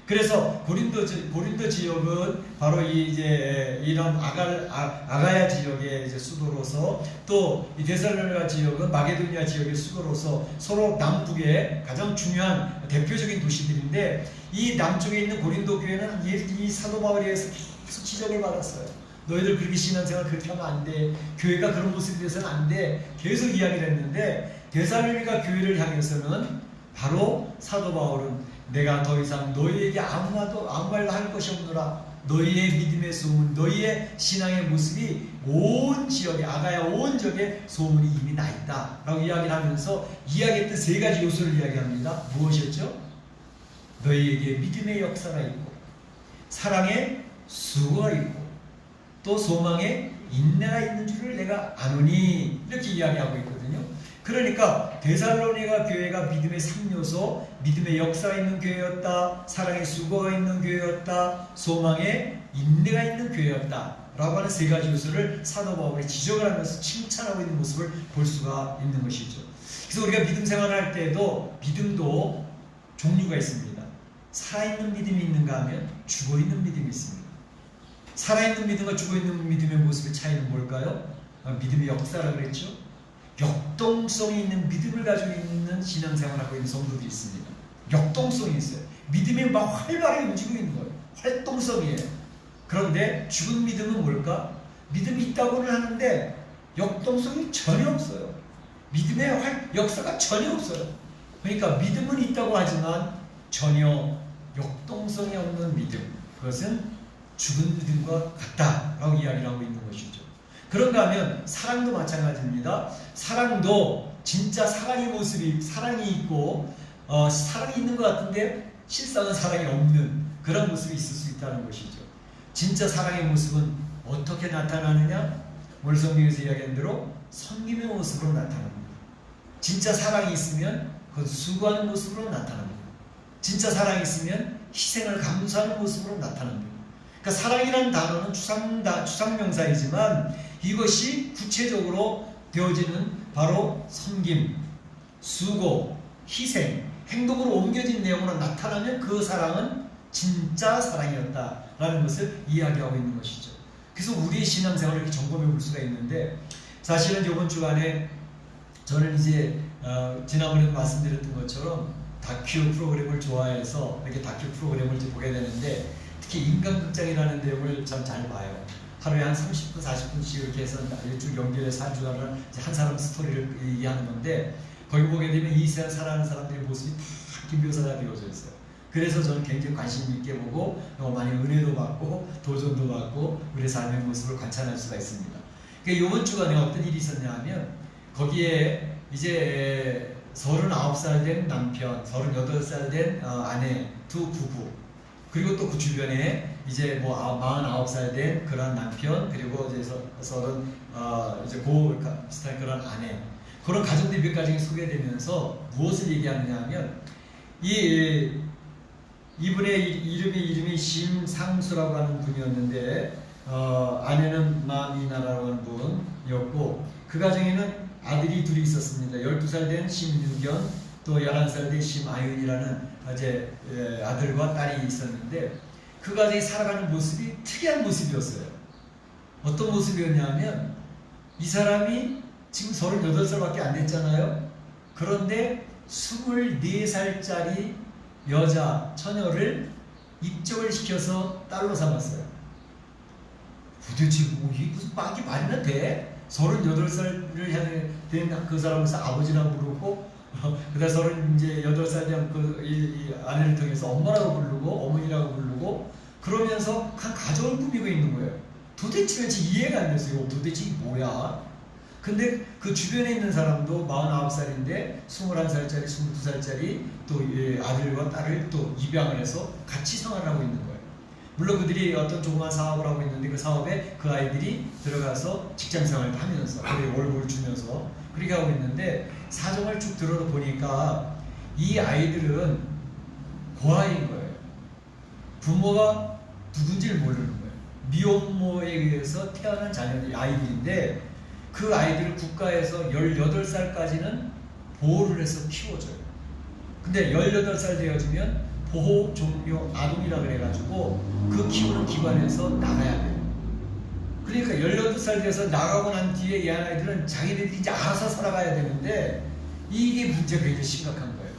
그래서 고린도 지역은 바로 이런 아가야 지역의 수도로서 또 이 데살로니가 지역은 마게도니아 지역의 수도로서 서로 남북의 가장 중요한 대표적인 도시들인데 이 남쪽에 있는 고린도 교회는 이 사도 바울에 의해서 계속 지적을 받았어요. 너희들 그렇게 신앙생활 그렇게 하면 안 돼. 교회가 그런 모습이 돼서는 안 돼. 계속 이야기를 했는데 데살로니가 교회를 향해서는 바로 사도 바울은 내가 더 이상 너희에게 아무 말도 할 것이 없노라. 너희의 믿음의 소문, 너희의 신앙의 모습이 온 지역에, 아가야 온 지역에 소문이 이미 나 있다 라고 이야기를 하면서 이야기했던 세 가지 요소를 이야기합니다. 무엇이었죠? 너희에게 믿음의 역사가 있고 사랑의 수고가 있고 또 소망에 인내가 있는 줄을 내가 아노니 이렇게 이야기하고 있거든요. 그러니까 데살로니가 교회가 믿음의 3요소, 믿음의 역사가 있는 교회였다, 사랑의 수고가 있는 교회였다, 소망에 인내가 있는 교회였다 라고 하는 세 가지 요소를 사도 바울이 지적을 하면서 칭찬하고 있는 모습을 볼 수가 있는 것이죠. 그래서 우리가 믿음 생활을 할 때도 믿음도 종류가 있습니다. 살아있는 믿음이 있는가 하면 죽어있는 믿음이 있습니다. 살아있는 믿음과 죽어있는 믿음의 모습의 차이는 뭘까요? 믿음의 역사라고 그랬죠. 역동성이 있는 믿음을 가지고 있는 신앙생활을 하고 있는 성도들이 있습니다. 역동성이 있어요. 믿음이 막 활발하게 움직이고 있는 거예요. 활동성이에요. 그런데 죽은 믿음은 뭘까? 믿음이 있다고는 하는데 역동성이 전혀 없어요. 믿음의 역사가 전혀 없어요. 그러니까 믿음은 있다고 하지만 전혀 역동성이 없는 믿음, 그것은 죽은 믿음과 같다라고 이야기를 하고 있는 것이죠. 그런가 하면 사랑도 마찬가지입니다. 사랑도 진짜 사랑의 모습이, 사랑이 있고 사랑이 있는 것 같은데 실상은 사랑이 없는 그런 모습이 있을 수 있다는 것이죠. 진짜 사랑의 모습은 어떻게 나타나느냐? 오늘 성경에서 이야기한 대로 섬김의 모습으로 나타납니다. 진짜 사랑이 있으면 그건 수고하는 모습으로 나타납니다. 진짜 사랑이 있으면 희생을 감수하는 모습으로 나타납니다. 그러니까 사랑이라는 단어는 추상명사이지만 이것이 구체적으로 되어지는 바로 섬김, 수고, 희생, 행동으로 옮겨진 내용으로 나타나면 그 사랑은 진짜 사랑이었다라는 것을 이야기하고 있는 것이죠. 그래서 우리의 신앙생활을 이렇게 점검해 볼 수가 있는데 사실은 이번 주간에 저는 이제 지난번에도 말씀드렸던 것처럼 다큐 프로그램을 좋아해서 이렇게 다큐 프로그램을 이제 보게 되는데 특히 인간극장이라는 내용을 참 잘 봐요. 하루에 한 30분, 40분씩 이렇게 해서 쭉 연결해서 한 주간을 한 사람 스토리를 얘기하는 건데 거기 보게 되면 이 세상 살아가는 사람들의 모습이 다 이렇게 묘사가 되어져 있어요. 그래서 저는 굉장히 관심 있게 보고 많이 은혜도 받고 도전도 받고 우리의 삶의 모습을 관찰할 수가 있습니다. 그러니까 이번 주간에 어떤 일이 있었냐 하면 거기에 이제 39살 된 남편, 38살 된 아내 두 부부 그리고 또 그 주변에 이제 뭐 49살 된 그런 남편 그리고 이제 이제 비슷한 그런 아내 그런 가정들이 몇 가지 소개되면서 무엇을 얘기하느냐 하면 이분의 이름이 심상수라고 하는 분이었는데 아내는 마미나라고 하는 분이었고 그 가정에는 아들이 둘이 있었습니다. 12살 된 심유견 또 11살 된 심아윤이라는 이제 아들과 딸이 있었는데 그 가정이 살아가는 모습이 특이한 모습이었어요. 어떤 모습이었냐면 이 사람이 지금 38살밖에 안 됐잖아요. 그런데 24살짜리 여자 처녀를 입적을 시켜서 딸로 삼았어요. 도대체 이게 무슨 빡이 말이나 돼? 38살을 된 그 사람을 아버지라고 부르고 그다음 38살 된 이 아내를 통해서 엄마라고 부르고 어머니라고 부르고 그러면서 한 가정을 꾸미고 있는 거예요. 도대체 이해가 안 됐어요. 이거 도대체 이게 뭐야? 근데 그 주변에 있는 사람도 49살인데 21살짜리, 22살짜리 또 아들과 딸을 또 입양을 해서 같이 생활을 하고 있는 거예요. 물론 그들이 어떤 조그만 사업을 하고 있는데 그 사업에 그 아이들이 들어가서 직장 생활을 하면서 월급을 주면서 그렇게 하고 있는데 사정을 쭉 들어보니까 이 아이들은 고아인 거예요. 부모가 누군지를 모르는 거예요. 미혼모에 의해서 태어난 아이들인데 그 아이들을 국가에서 18살까지는 보호를 해서 키워줘요. 근데 18살 되어지면 보호 종료 아동이라 그래가지고 그 키우는 기관에서 나가야 돼요. 그러니까 18살 돼서 나가고 난 뒤에 이 아이들은 자기들이 이제 알아서 살아가야 되는데 이게 문제가 굉장히 심각한 거예요.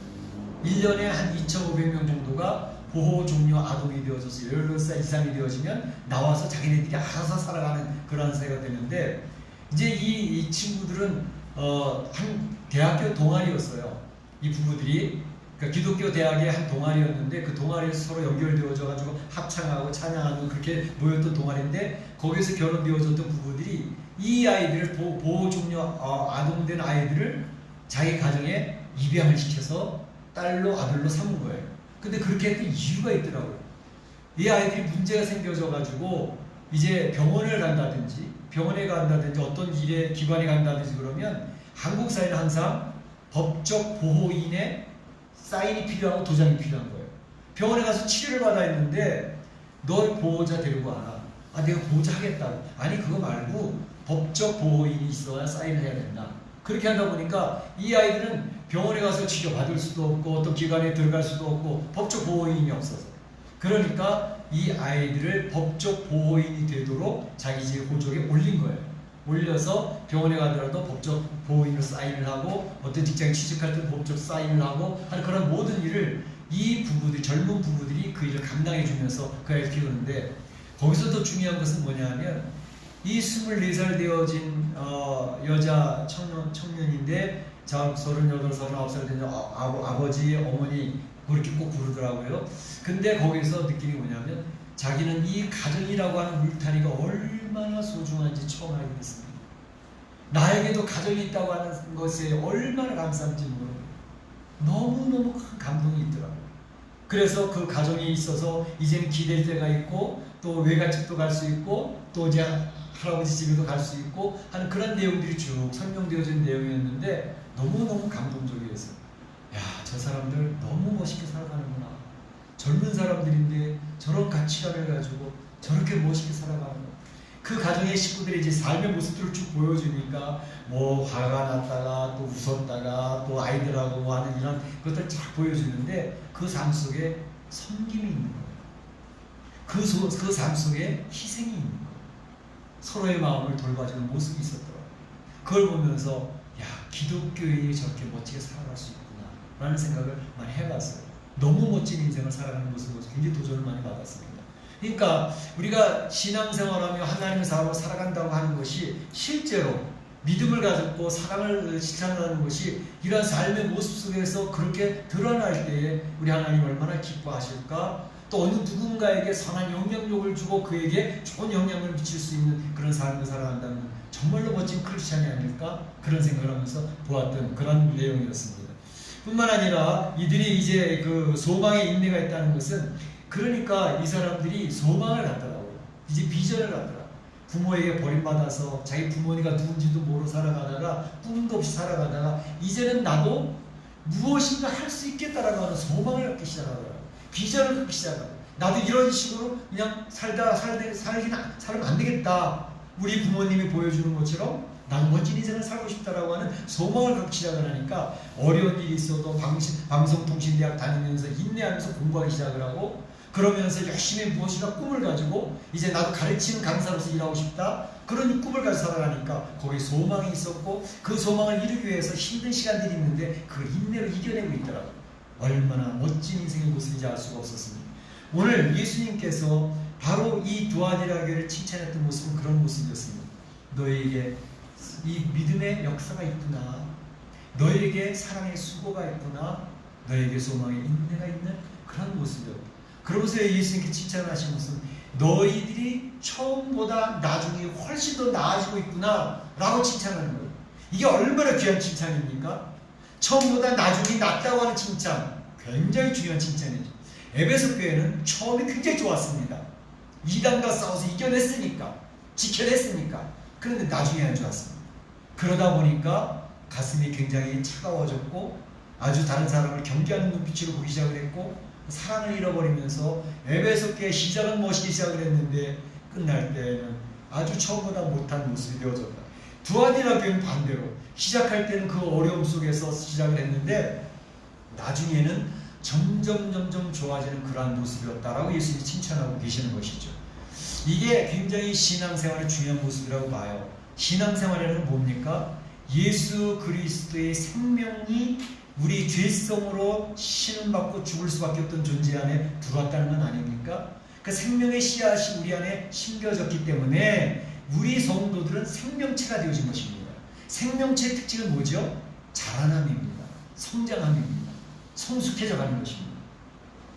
1년에 한 2,500명 정도가 보호 종료 아동이 되어져서 18살 이상이 되어지면 나와서 자기네들이 알아서 살아가는 그런 사회가 되는데 이제 이 친구들은 한 대학교 동아리였어요. 이 부부들이 그러니까 기독교 대학의 한 동아리였는데 그 동아리에서 서로 연결되어져 가지고 합창하고 찬양하고 그렇게 모였던 동아리인데 거기서 결혼되어졌던 부부들이 이 아이들을 보호 종료 아동된 아이들을 자기 가정에 입양을 시켜서 딸로 아들로 삼은 거예요. 근데 그렇게 했던 이유가 있더라고요. 이 아이들이 문제가 생겨져 가지고 이제 병원에 간다든지 어떤 일에 기관에 간다든지 그러면 한국 사회는 항상 법적 보호인의 사인이 필요하고 도장이 필요한 거예요. 병원에 가서 치료를 받아야 했는데 널 보호자 데리고 와라. 내가 보호자 하겠다고. 아니 그거 말고 법적 보호인이 있어야 사인을 해야 된다. 그렇게 하다 보니까 이 아이들은 병원에 가서 치료받을 수도 없고 어떤 기관에 들어갈 수도 없고 법적 보호인이 없어서 그러니까 이 아이들을 법적 보호인이 되도록 자기 집 호적에 올린 거예요. 올려서 병원에 가더라도 법적 보호인으로 사인을 하고 어떤 직장에 취직할 때 법적 사인을 하고 하는 그런 모든 일을 이 부부들, 젊은 부부들이 그 일을 감당해 주면서 그 아이를 키우는데 거기서 더 중요한 것은 뭐냐면 이 24살 되어진 여자 청년인데 38, 39살 된 아버지, 어머니 그렇게 꼭 부르더라고요. 근데 거기서 느끼는 게 뭐냐면 자기는 이 가정이라고 하는 울타리가 얼마나 소중한지 처음 알게 됐습니다. 나에게도 가정이 있다고 하는 것에 얼마나 감사한지 모르고 너무너무 큰 감동이 있더라고요. 그래서 그 가정이 있어서 이제는 기댈 데가 있고 또 외갓집도 갈 수 있고 또 이제 할아버지 집에도 갈 수 있고 하는 그런 내용들이 쭉 설명되어진 내용이었는데 너무너무 감동적이었어요. 야, 저 사람들 너무 멋있게 살아가는구나. 젊은 사람들인데 저런 가치관을 가지고 저렇게 멋있게 살아가는 거. 그 가정의 식구들이 이제 삶의 모습들을 쭉 보여주니까 뭐 화가 났다가 또 웃었다가 또 아이들하고 뭐 하는 이런 것들 쫙 보여주는데 그 삶 속에 섬김이 있는 거예요. 그 삶 속에 희생이 있는 거예요. 서로의 마음을 돌봐주는 모습이 있었더라고요. 그걸 보면서 야, 기독교인이 저렇게 멋지게 살아갈 수 있구나 라는 생각을 많이 해봤어요. 너무 멋진 인생을 살아가는 모습을 굉장히 도전을 많이 받았습니다. 그러니까 우리가 신앙생활하며 하나님의 사람으로 살아간다고 하는 것이 실제로 믿음을 가졌고 사랑을 실천하는 것이 이러한 삶의 모습 속에서 그렇게 드러날 때에 우리 하나님 얼마나 기뻐하실까? 또 어느 누군가에게 선한 영향력을 주고 그에게 좋은 영향을 미칠 수 있는 그런 삶을 살아간다면 정말로 멋진 크리스찬이 아닐까? 그런 생각을 하면서 보았던 그런 내용이었습니다. 뿐만 아니라 이들이 이제 그 소망의 인내가 있다는 것은 그러니까 이 사람들이 소망을 갖더라고요. 이제 비전을 갖더라고요. 부모에게 버림받아서 자기 부모니가 누군지도 모르고 살아가다가 꿈도 없이 살아가다가 이제는 나도 무엇인가 할 수 있겠다라고 하는 소망을 갖기 시작하더라고요. 비전을 갖기 시작하더라고요. 나도 이런 식으로 그냥 살면 안 되겠다. 우리 부모님이 보여주는 것처럼 난 멋진 인생을 살고 싶다라고 하는 소망을 갖기 시작을 하니까 어려운 일이 있어도 방송통신대학 다니면서 인내하면서 공부하기 시작을 하고 그러면서 열심히 무엇인가 꿈을 가지고 이제 나도 가르치는 강사로서 일하고 싶다. 그런 꿈을 가지고 살아가니까 거기에 소망이 있었고 그 소망을 이루기 위해서 힘든 시간들이 있는데 그걸 인내로 이겨내고 있더라고요. 얼마나 멋진 인생의 모습인지 알 수가 없었습니다. 오늘 예수님께서 바로 이 두아디라 교회를 칭찬했던 모습은 그런 모습이었습니다. 너에게 이 믿음의 역사가 있구나. 너에게 사랑의 수고가 있구나. 너에게 소망의 인내가 있는 그런 모습이었다. 그러면서 예수님께 칭찬을 하신 것은 너희들이 처음보다 나중에 훨씬 더 나아지고 있구나 라고 칭찬하는 거예요. 이게 얼마나 귀한 칭찬입니까? 처음보다 나중에 낫다고 하는 칭찬, 굉장히 중요한 칭찬이죠. 에베소 교회는 처음이 굉장히 좋았습니다. 이단과 싸워서 이겨냈으니까, 지켜냈으니까. 그런데 나중에 안 좋았습니다. 그러다 보니까 가슴이 굉장히 차가워졌고 아주 다른 사람을 경계하는 눈빛으로 보기 시작을 했고 사랑을 잃어버리면서 에베소 교회의 시작은 멋있게 시작을 했는데 끝날 때는 아주 처음보다 못한 모습이 되어졌다. 두아디라 교회는 반대로 시작할 때는 그 어려움 속에서 시작을 했는데 나중에는 점점 좋아지는 그러한 모습이었다라고 예수님이 칭찬하고 계시는 것이죠. 이게 굉장히 신앙생활의 중요한 모습이라고 봐요. 신앙생활이라는 건 뭡니까? 예수 그리스도의 생명이 우리 죄성으로 신음받고 죽을 수밖에 없던 존재 안에 들어왔다는 건 아닙니까? 그 생명의 씨앗이 우리 안에 심겨졌기 때문에 우리 성도들은 생명체가 되어진 것입니다. 생명체의 특징은 뭐죠? 자라남입니다. 성장함입니다. 성숙해져 가는 것입니다.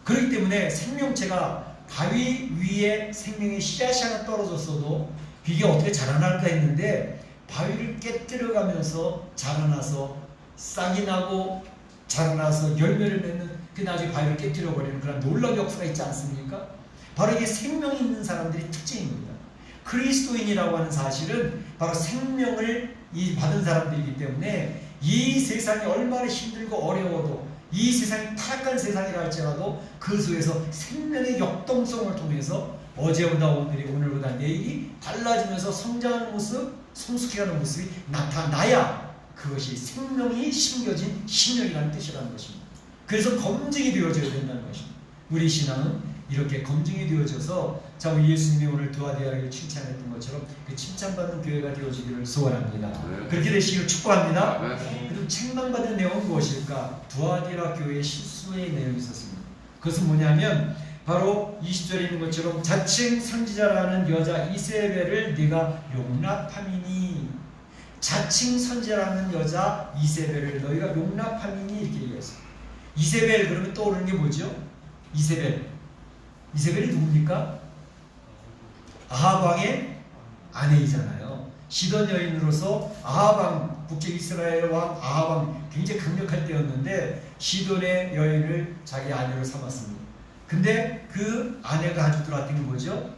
그렇기 때문에 생명체가 바위 위에 생명의 씨앗이 하나 떨어졌어도 이게 어떻게 자라날까 했는데 바위를 깨뜨려가면서 자라나서 싹이 나고 자라나서 열매를 맺는 그 나중에 바위를 깨뜨려버리는 그런 놀라운 역사가 있지 않습니까? 바로 이게 생명이 있는 사람들의 특징입니다. 그리스도인이라고 하는 사실은 바로 생명을 받은 사람들이기 때문에 이 세상이 얼마나 힘들고 어려워도 이 세상이 타락한 세상이라 할지라도 그 속에서 생명의 역동성을 통해서 어제보다 오늘이 오늘보다 내일이 달라지면서 성장하는 모습, 성숙해가는 모습이 나타나야 그것이 생명이 심겨진 신령이라는 뜻이라는 것입니다. 그래서 검증이 되어져야 된다는 것입니다. 우리 신앙은 이렇게 검증이 되어져서 자 우리 예수님이 오늘 두아디아를 칭찬했던 것처럼 그 칭찬받는 교회가 되어지기를 소원합니다. 네. 그렇게 되시기를 축복합니다. 네. 그럼 책망받은 내용은 무엇일까? 두아디아 교회의 실수의 내용이 있었습니다. 그것은 뭐냐면 바로 20절에 있는 것처럼 자칭 선지자라는 여자 이세벨을 네가 용납함이니 자칭 선지자라는 여자 이세벨을 너희가 용납함이니 이렇게 얘기했어요. 이세벨 그러면 떠오르는 게 뭐죠? 이세벨이 누굽니까? 아합 왕의 아내이잖아요. 시돈 여인으로서 아합 왕 북쪽 이스라엘 왕 아합 왕 굉장히 강력할 때였는데 시돈의 여인을 자기 아내로 삼았습니다. 근데 그 아내가 가지고 들어왔던 게 뭐죠?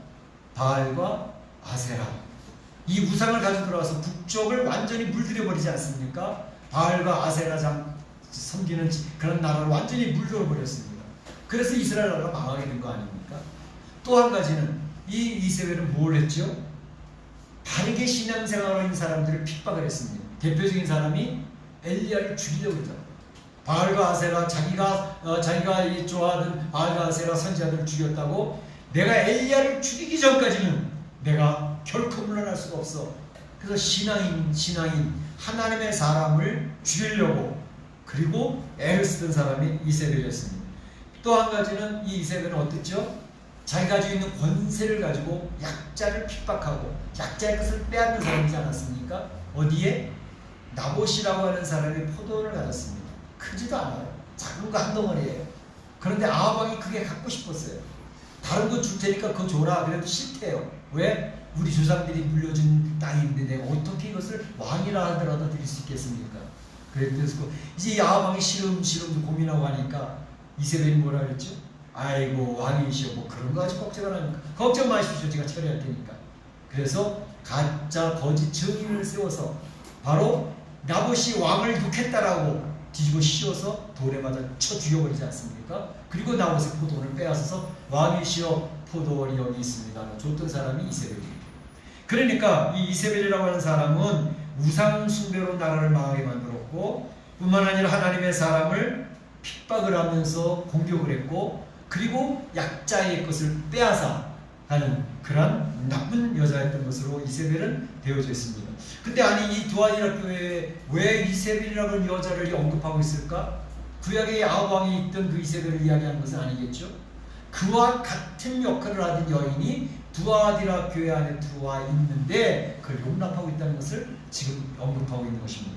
바알과 아세라. 이 우상을 가지고 들어와서 북쪽을 완전히 물들여버리지 않습니까? 바알과 아세라장 섬기는 그런 나라를 완전히 물들여버렸습니다. 그래서 이스라엘 나라가 망하게 된 거 아닙니까? 또 한 가지는 이 이세벨은 뭘 했죠? 다르게 신앙생활을 하는 사람들을 핍박을 했습니다. 대표적인 사람이 엘리야를 죽이려고 했잖아요. 바알과 아세라 자기가 좋아하는 바알과 아세라 선지자들을 죽였다고 내가 엘리야를 죽이기 전까지는 내가 결코 물러날 수가 없어. 그래서 신앙인 하나님의 사람을 죽이려고 그리고 애를 쓰던 사람이 이세벨이었습니다. 또 한 가지는 이 이세벨은 어땠죠? 자기가 가지고 있는 권세를 가지고 약자를 핍박하고 약자의 것을 빼앗는 사람이지 않았습니까? 어디에? 나봇이라고 하는 사람이 포도원을 가졌습니다. 크지도 않아요. 작은 거 한 덩어리예요. 그런데 아합 왕이 그게 갖고 싶었어요. 다른 거 줄 테니까 그거 줘라. 그래도 싫대요. 왜? 우리 조상들이 물려준 땅인데 내가 어떻게 이것을 왕이라 하더라도 드릴 수 있겠습니까? 그래서 이제 이 아합 왕이 시름 고민하고 하니까 이세벨이 뭐라 그랬죠? 아이고 왕이시여 뭐 그런 거 가지고 걱정을 하니까 걱정 마십시오. 제가 처리할 테니까. 그래서 가짜 거짓 증인을 세워서 바로 나봇이 왕을 욕했다라고 뒤집어 씌워서 돌에 맞아 쳐 죽여버리지 않습니까? 그리고 나봇의 포도원을 빼앗아서 왕이시여 포도원이 여기 있습니다. 줬던 사람이 이세벨입니다. 그러니까 이 이세벨이라고 하는 사람은 우상 숭배로 나라를 망하게 만들었고 뿐만 아니라 하나님의 사람을 핍박을 하면서 공격을 했고 그리고 약자의 것을 빼앗아 하는 그런 나쁜 여자였던 것으로 이세벨은 되어져 있습니다. 근데 아니 이 두아디라 교회에 왜 이세벨이라는 여자를 언급하고 있을까? 구약의 아합왕이 있던 그 이세벨을 이야기하는 것은 아니겠죠. 그와 같은 역할을 하던 여인이 두아디라 교회 안에 들어와 있는데 그걸 용납하고 있다는 것을 지금 언급하고 있는 것입니다.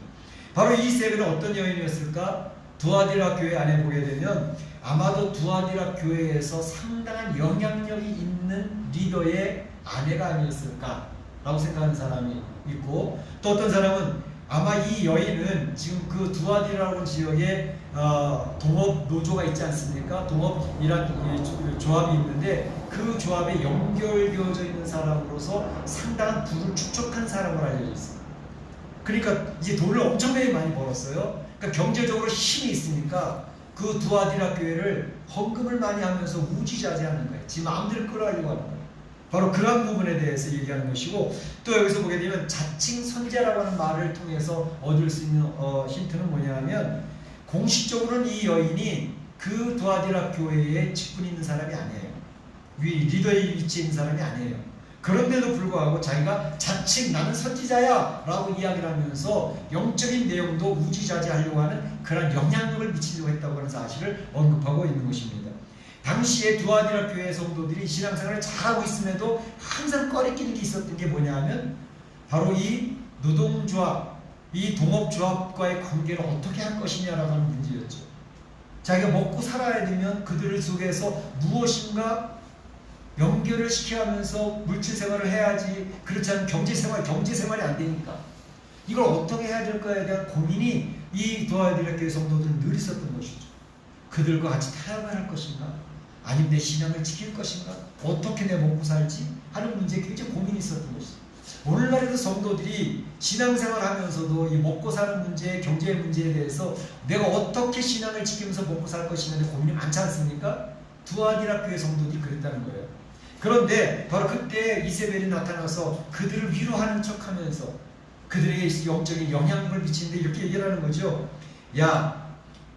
바로 이 이세벨은 어떤 여인이었을까? 두아디라 교회 안에 보게 되면 아마도 두아디라 교회에서 상당한 영향력이 있는 리더의 아내가 아니었을까라고 생각하는 사람이 있고, 또 어떤 사람은 아마 이 여인은 지금 그 두아디라라는 지역에 동업 노조가 있지 않습니까? 동업이란 조합이 있는데 그 조합에 연결되어져 있는 사람으로서 상당한 부를 축적한 사람으로 알려져 있습니다. 그러니까 이제 돈을 엄청나게 많이 벌었어요. 그러니까 경제적으로 힘이 있으니까 그 두아디라 교회를 헌금을 많이 하면서 우지자지하는 거예요. 지 마음대로 끌어가려고 하는 거예요. 바로 그런 부분에 대해서 얘기하는 것이고, 또 여기서 보게 되면 자칭 선지자라고 하는 말을 통해서 얻을 수 있는 힌트는 뭐냐면, 공식적으로는 이 여인이 그 두아디라 교회에 직분 있는 사람이 아니에요. 리더의 위치에 있는 사람이 아니에요. 그런데도 불구하고 자기가 자칭 나는 선지자야 라고 이야기를 하면서 영적인 내용도 우지자지하려고 하는 그런 영향력을 미치려고 했다고 하는 사실을 언급하고 있는 것입니다. 당시에 두아디라 교회 성도들이 신앙생활을 잘하고 있음에도 항상 꺼리끼는 게 있었던 게 뭐냐면 바로 이 노동조합, 이 동업조합과의 관계를 어떻게 할 것이냐라고 하는 문제였죠. 자기가 먹고 살아야 되면 그들 속에서 무엇인가 연결을 시켜가면서 물질 생활을 해야지, 그렇지 않으면 경제 생활이 안 되니까 이걸 어떻게 해야 될까에 대한 고민이 이 두아디라 교회 성도들은 늘 있었던 것이죠. 그들과 같이 타협을 할 것인가? 아니면 내 신앙을 지킬 것인가? 어떻게 내 먹고 살지? 하는 문제에 굉장히 고민이 있었던 것이죠. 오늘날에도 성도들이 신앙생활 하면서도 이 먹고 사는 문제, 경제 문제에 대해서 내가 어떻게 신앙을 지키면서 먹고 살 것이냐에 고민이 많지 않습니까? 두아디라 교회 성도들이 그랬다는 거예요. 그런데 바로 그때 이세벨이 나타나서 그들을 위로하는 척하면서 그들에게 영적인 영향력을 미치는데 이렇게 얘기를 하는 거죠. 야,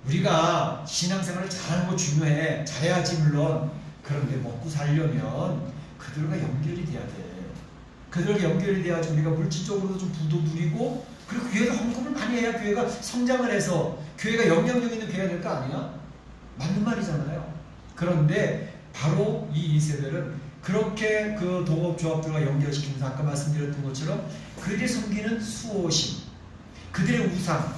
우리가 신앙생활을 잘하는 거 중요해. 잘해야지 물론. 그런데 먹고 살려면 그들과 연결이 돼야 돼. 그들과 연결이 돼야지 우리가 물질적으로도 좀 부도 누리고, 그리고 교회가 헌금을 많이 해야 교회가 성장을 해서 교회가 영향력 있는 교회가 될 거 아니야? 맞는 말이잖아요. 그런데 바로 이 이세벨은 그렇게 그 동업조합들과 연결시키면서 아까 말씀드렸던 것처럼 그들이 섬기는 수호신, 그들의 우상,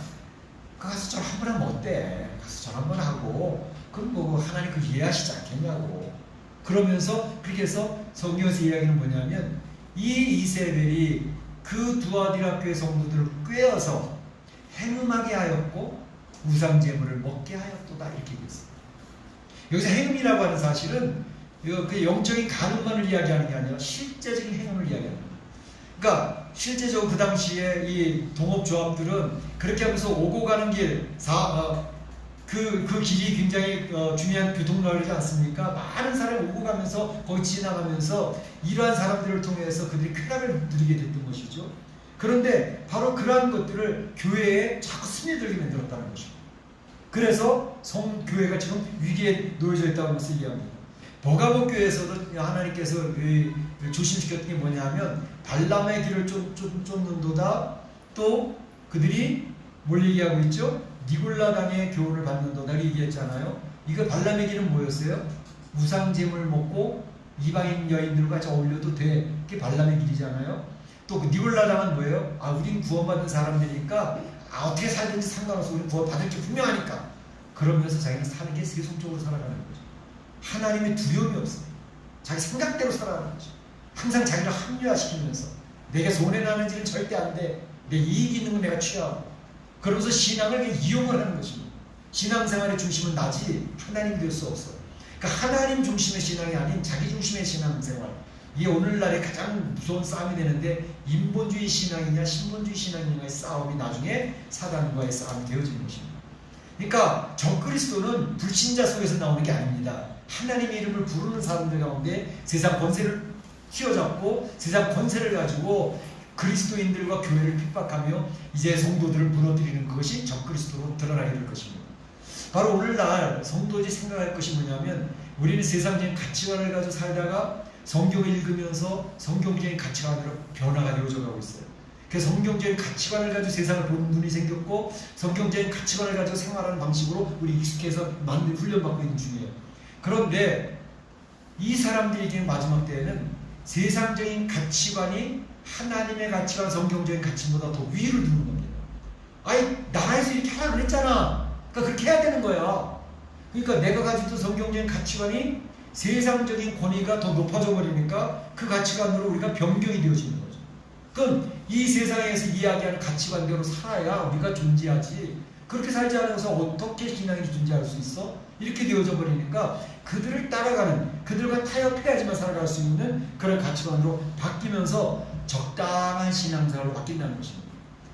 가서 저 한번 하면 어때? 가서 저 한번 하고 그럼 뭐 하나님 그 이해하시지 않겠냐고. 그러면서 그렇게 해서 성경에서 이야기는 뭐냐면 이 이세벨이 그 두아디라 교회 성도들을 꿰어서 행음하게 하였고 우상 제물을 먹게 하였도다, 이렇게 얘기했어요. 여기서 행음이라고 하는 사실은 그 영적인 가늠만을 이야기하는 게 아니라 실제적인 행음을 이야기하는 거예요. 그러니까 실제적으로 그 당시에 이 동업조합들은 그렇게 하면서 오고 가는 길, 그 길이 굉장히 중요한 교통로이지 않습니까? 많은 사람이 오고 가면서 거기 지나가면서 이러한 사람들을 통해서 그들이 쾌락을 누리게 됐던 것이죠. 그런데 바로 그러한 것들을 교회에 자꾸 스며들게 만들었다는 것입니다. 그래서 성교회가 지금 위기에 놓여져 있다는 것을 이야기합니다. 버가모 교회에서도 하나님께서 조심시켰던 게 뭐냐면 발람의 길을 쫓는도다, 또 그들이 뭘 얘기하고 있죠? 니골라당의 교훈을 받는도다 얘기했잖아요. 이거 발람의 길은 뭐였어요? 우상제물 먹고 이방인 여인들과 같이 어울려도 돼. 그게 발람의 길이잖아요. 또 그 니골라당은 뭐예요? 아, 우린 구원받은 사람들이니까 어떻게 살든지 상관없어. 우린 구원받을 게 분명하니까. 그러면서 자기는 사는 게 세속적으로 살아가는 거죠. 하나님의 두려움이 없어요. 자기 생각대로 살아가는 거죠. 항상 자기를 합리화시키면서 내가 손해나는 일은 절대 안 돼. 내 이익 있는 건 내가 취하고. 그러면서 신앙을 이용을 하는 것입니다. 신앙생활의 중심은 나지 하나님 될 수 없어요. 그러니까 하나님 중심의 신앙이 아닌 자기 중심의 신앙생활. 이게 오늘날의 가장 무서운 싸움이 되는데, 인본주의 신앙이냐 신본주의 신앙이냐의 싸움이 나중에 사단과의 싸움이 되어지는 것입니다. 그러니까 적그리스도는 불신자 속에서 나오는 게 아닙니다. 하나님의 이름을 부르는 사람들 가운데 세상 권세를 휘어잡고 세상 권세를 가지고 그리스도인들과 교회를 핍박하며 이제 성도들을 무너뜨리는 것이 적그리스도로 드러나게 될 것입니다. 바로 오늘날 성도들이 생각할 것이 뭐냐면 우리는 세상적인 가치관을 가지고 살다가 성경을 읽으면서 성경적인 가치관으로 변화가 되어져가고 있어요. 그래서 성경적인 가치관을 가지고 세상을 보는 눈이 생겼고 성경적인 가치관을 가지고 생활하는 방식으로 우리 익숙해서 훈련받고 있는 중이에요. 그런데 이 사람들에게 마지막 때에는 세상적인 가치관이 하나님의 가치관, 성경적인 가치보다 더 위를 두는 겁니다. 아니, 나라에서 이렇게 하라 그랬잖아. 그러니까 그렇게 해야 되는 거야. 그러니까 내가 가지고 있던 성경적인 가치관이 세상적인 권위가 더 높아져 버리니까 그 가치관으로 우리가 변경이 되어지는 거죠. 그럼 이 세상에서 이야기하는 가치관대로 살아야 우리가 존재하지. 그렇게 살지 않아서 어떻게 신앙이 존재할 수 있어? 이렇게 되어져 버리니까 그들을 따라가는, 그들과 타협해야지만 살아갈 수 있는 그런 가치관으로 바뀌면서 적당한 신앙생활로 바뀐다는 것입니다.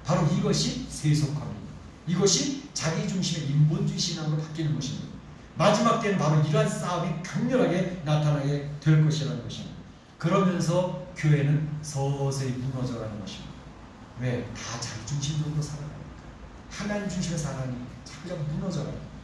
바로 이것이 세속화입니다. 이것이 자기 중심의 인본주의 신앙으로 바뀌는 것입니다. 마지막 때는 바로 이러한 싸움이 강렬하게 나타나게 될 것이라는 것입니다. 그러면서 교회는 서서히 무너져가는 것입니다. 왜? 다 자기 중심적으로 살아가니까. 하나님 중심의 사람이 자꾸 무너져가요.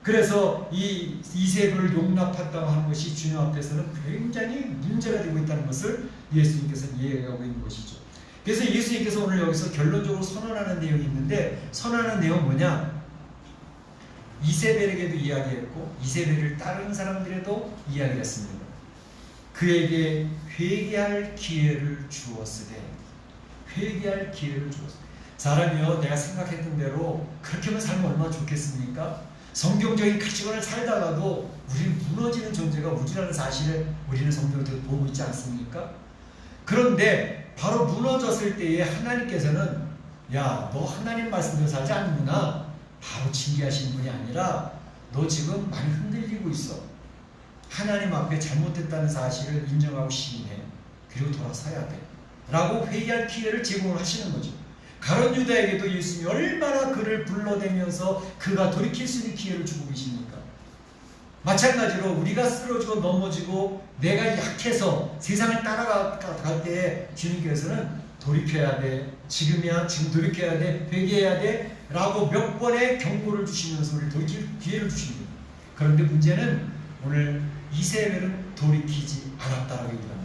그래서 이 이세벨을 용납했다고 하는 것이 주님 앞에서는 굉장히 문제가 되고 있다는 것을 예수님께서 이해하고 있는 것이죠. 그래서 예수님께서 오늘 여기서 결론적으로 선언하는 내용이 있는데, 선언하는 내용은 뭐냐? 이세벨에게도 이야기했고 이세벨을 따르는 사람들에도 이야기했습니다. 그에게 회개할 기회를 주었으되, 회개할 기회를 주었으되. 사람이요, 내가 생각했던 대로 그렇게만 살면 얼마나 좋겠습니까? 성경적인 가치관을 살다가도 우리는 무너지는 존재가 우리라는 사실을 우리는 성경에서 보고 있지 않습니까? 그런데 바로 무너졌을 때에 하나님께서는 야, 너 하나님 말씀대로 살지 않는구나, 바로 징계하시는 분이 아니라 너 지금 많이 흔들리고 있어. 하나님 앞에 잘못됐다는 사실을 인정하고 시인해. 그리고 돌아서야 돼. 라고 회개할 기회를 제공을 하시는 거죠. 가룟 유다에게도 예수님이 얼마나 그를 불러대면서 그가 돌이킬 수 있는 기회를 주고 계십니까? 마찬가지로 우리가 쓰러지고 넘어지고 내가 약해서 세상을 따라갈 때 주님께서는 돌이켜야 돼, 지금이야, 지금 돌이켜야 돼, 회개해야 돼 라고 몇 번의 경고를 주시면서 우리를 돌이킬 기회를 주십니다. 그런데 문제는 오늘 이세벨은 돌이키지 않았다라고 얘기합니다.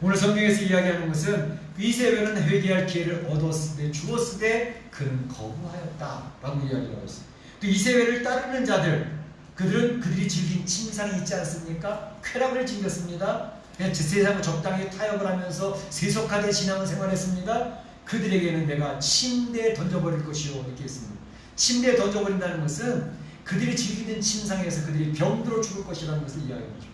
오늘 성경에서 이야기하는 것은 이세벨은 회개할 기회를 얻었을 때, 주었을 때 그는 거부하였다라고 이야기하고 있습니다. 또 이세벨을 따르는 자들, 그들이 즐긴 침상이 있지 않습니까? 쾌락을 즐겼습니다. 그냥 세상을 적당히 타협을 하면서 세속화된 신앙을 생활했습니다. 그들에게는 내가 침대에 던져버릴 것이요 이렇게 했습니다. 침대에 던져버린다는 것은 그들이 즐기는 침상에서 그들이 병들어 죽을 것이라는 것을 이야기하죠.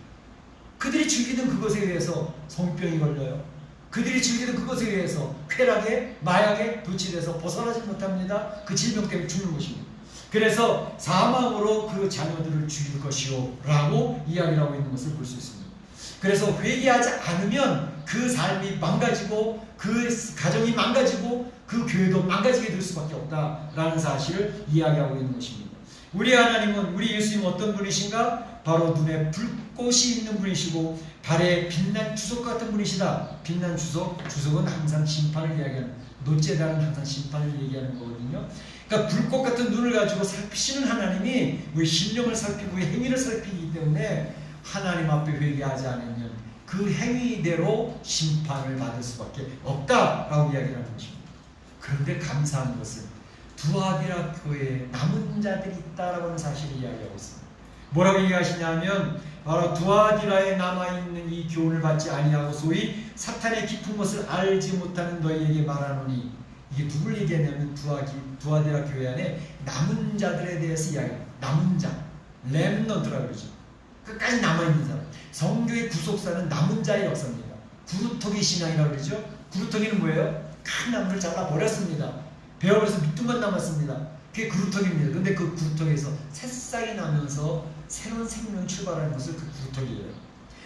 그들이 즐기던 그것에 의해서 성병이 걸려요. 그들이 즐기던 그것에 의해서 쾌락에, 마약에 도취돼서 벗어나지 못합니다. 그 질병 때문에 죽는 것입니다. 그래서 사망으로 그 자녀들을 죽일 것이요 라고 이야기를 하고 있는 것을 볼 수 있습니다. 그래서 회개하지 않으면 그 삶이 망가지고 그 가정이 망가지고 그 교회도 망가지게 될 수밖에 없다라는 사실을 이야기하고 있는 것입니다. 우리 하나님은, 우리 예수님은 어떤 분이신가? 바로 눈에 불꽃이 있는 분이시고 발에 빛난 주석 같은 분이시다. 빛난 주석은 항상 심판을 이야기하는, 노제단은 항상 심판을 얘기하는 거거든요. 그러니까 불꽃 같은 눈을 가지고 살피시는 하나님이 우리 심령을 살피고 우리 행위를 살피기 때문에 하나님 앞에 회개하지 않으면 그 행위대로 심판을 받을 수밖에 없다라고 이야기를 하는 것입니다. 그런데 감사한 것은 두아디라 교회에 남은 자들이 있다라고 하는 사실을 이야기하고 있습니다. 뭐라고 얘기하시냐면 바로 두아디라에 남아있는 이 교훈을 받지 아니하고 소위 사탄의 깊은 것을 알지 못하는 너희에게 말하노니, 이게 누굴 얘기하냐면 두아디라 교회 안에 남은 자들에 대해서 이야기합니다. 남은 자, 렘넌트라고 그러죠. 끝까지 남아있는 사람. 성교의 구속사는 남은 자의 역사입니다. 구루터기 신앙이라고 그러죠. 구루터기는 뭐예요? 큰 나무를 잘라버렸습니다. 베어버려서 밑둥만 남았습니다. 그게 구루터기입니다. 근데 그 구루터기에서 새싹이 나면서 새로운 생명이 출발하는 것을 그 구루터기예요.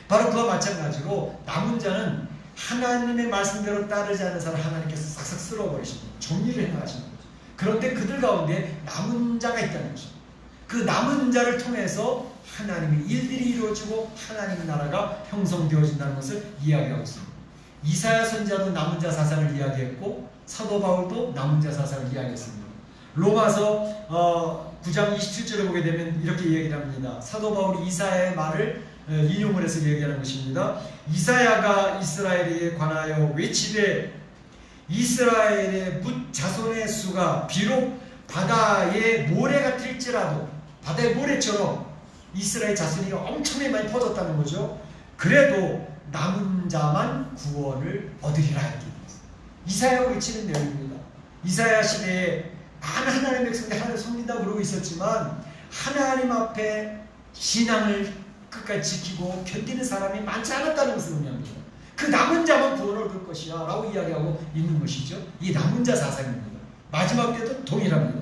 바로 그와 마찬가지로 남은 자는 하나님의 말씀대로 따르지 않는 사람 하나님께서 싹싹 쓸어버리십니다. 정리를 행하시는 거죠. 그런데 그들 가운데 남은 자가 있다는 것입니다. 그 남은 자를 통해서 하나님의 일들이 이루어지고 하나님의 나라가 형성되어진다는 것을 이야기하고 있습니다. 이사야 선지자도 남은 자 사상을 이야기했고 사도 바울도 남은 자 사상을 이야기했습니다. 로마서 9장 27절에 보게 되면 이렇게 얘기를 합니다. 사도 바울이 이사야의 말을 인용을 해서 얘기하는 것입니다. 이사야가 이스라엘에 관하여 외치되 이스라엘의 뭇 자손의 수가 비록 바다의 모래 같을지라도, 바다의 모래처럼 이스라엘 자손이 엄청나게 많이 퍼졌다는 거죠. 그래도 남은 자만 구원을 얻으리라 했기 때문에 이사야가 외치는 내용입니다. 이사야 시대에 많은 하나님의 백성들이 하나님을 섬긴다고 그러고 있었지만 하나님 앞에 신앙을 끝까지 지키고 견디는 사람이 많지 않았다는 것을 의미합니다. 그 남은 자만 구원을 얻을 것이야 라고 이야기하고 있는 것이죠. 이 남은 자 사상입니다. 마지막 때도 동일합니다.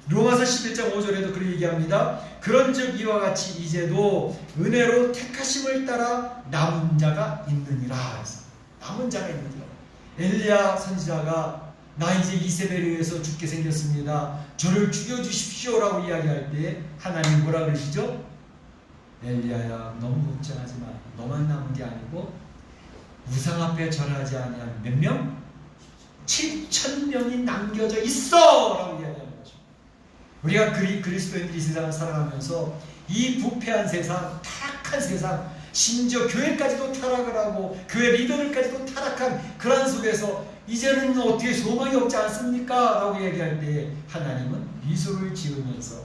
로마서 11장 5절에도 그렇게 얘기합니다. 그런즉 이와 같이 이제도 은혜로 택하심을 따라 남은 자가 있느니라. 남은 자가 있느니라. 엘리야 선지자가 나 이제 이세벨에 의해서 죽게 생겼습니다. 저를 죽여주십시오 라고 이야기할 때 하나님 뭐라 그러시죠? 엘리야야 너무 걱정하지 마. 너만 남은 게 아니고 우상 앞에 절하지 아니한 몇 명? 7,000명이 남겨져 있어 라고 이야기하는 거죠. 우리가 그리스도인들이 이 세상을 살아가면서 이 부패한 세상, 타락한 세상, 심지어 교회까지도 타락을 하고 교회 리더들까지도 타락한 그런 속에서 이제는 어떻게 소망이 없지 않습니까? 라고 얘기할 때 하나님은 미소를 지으면서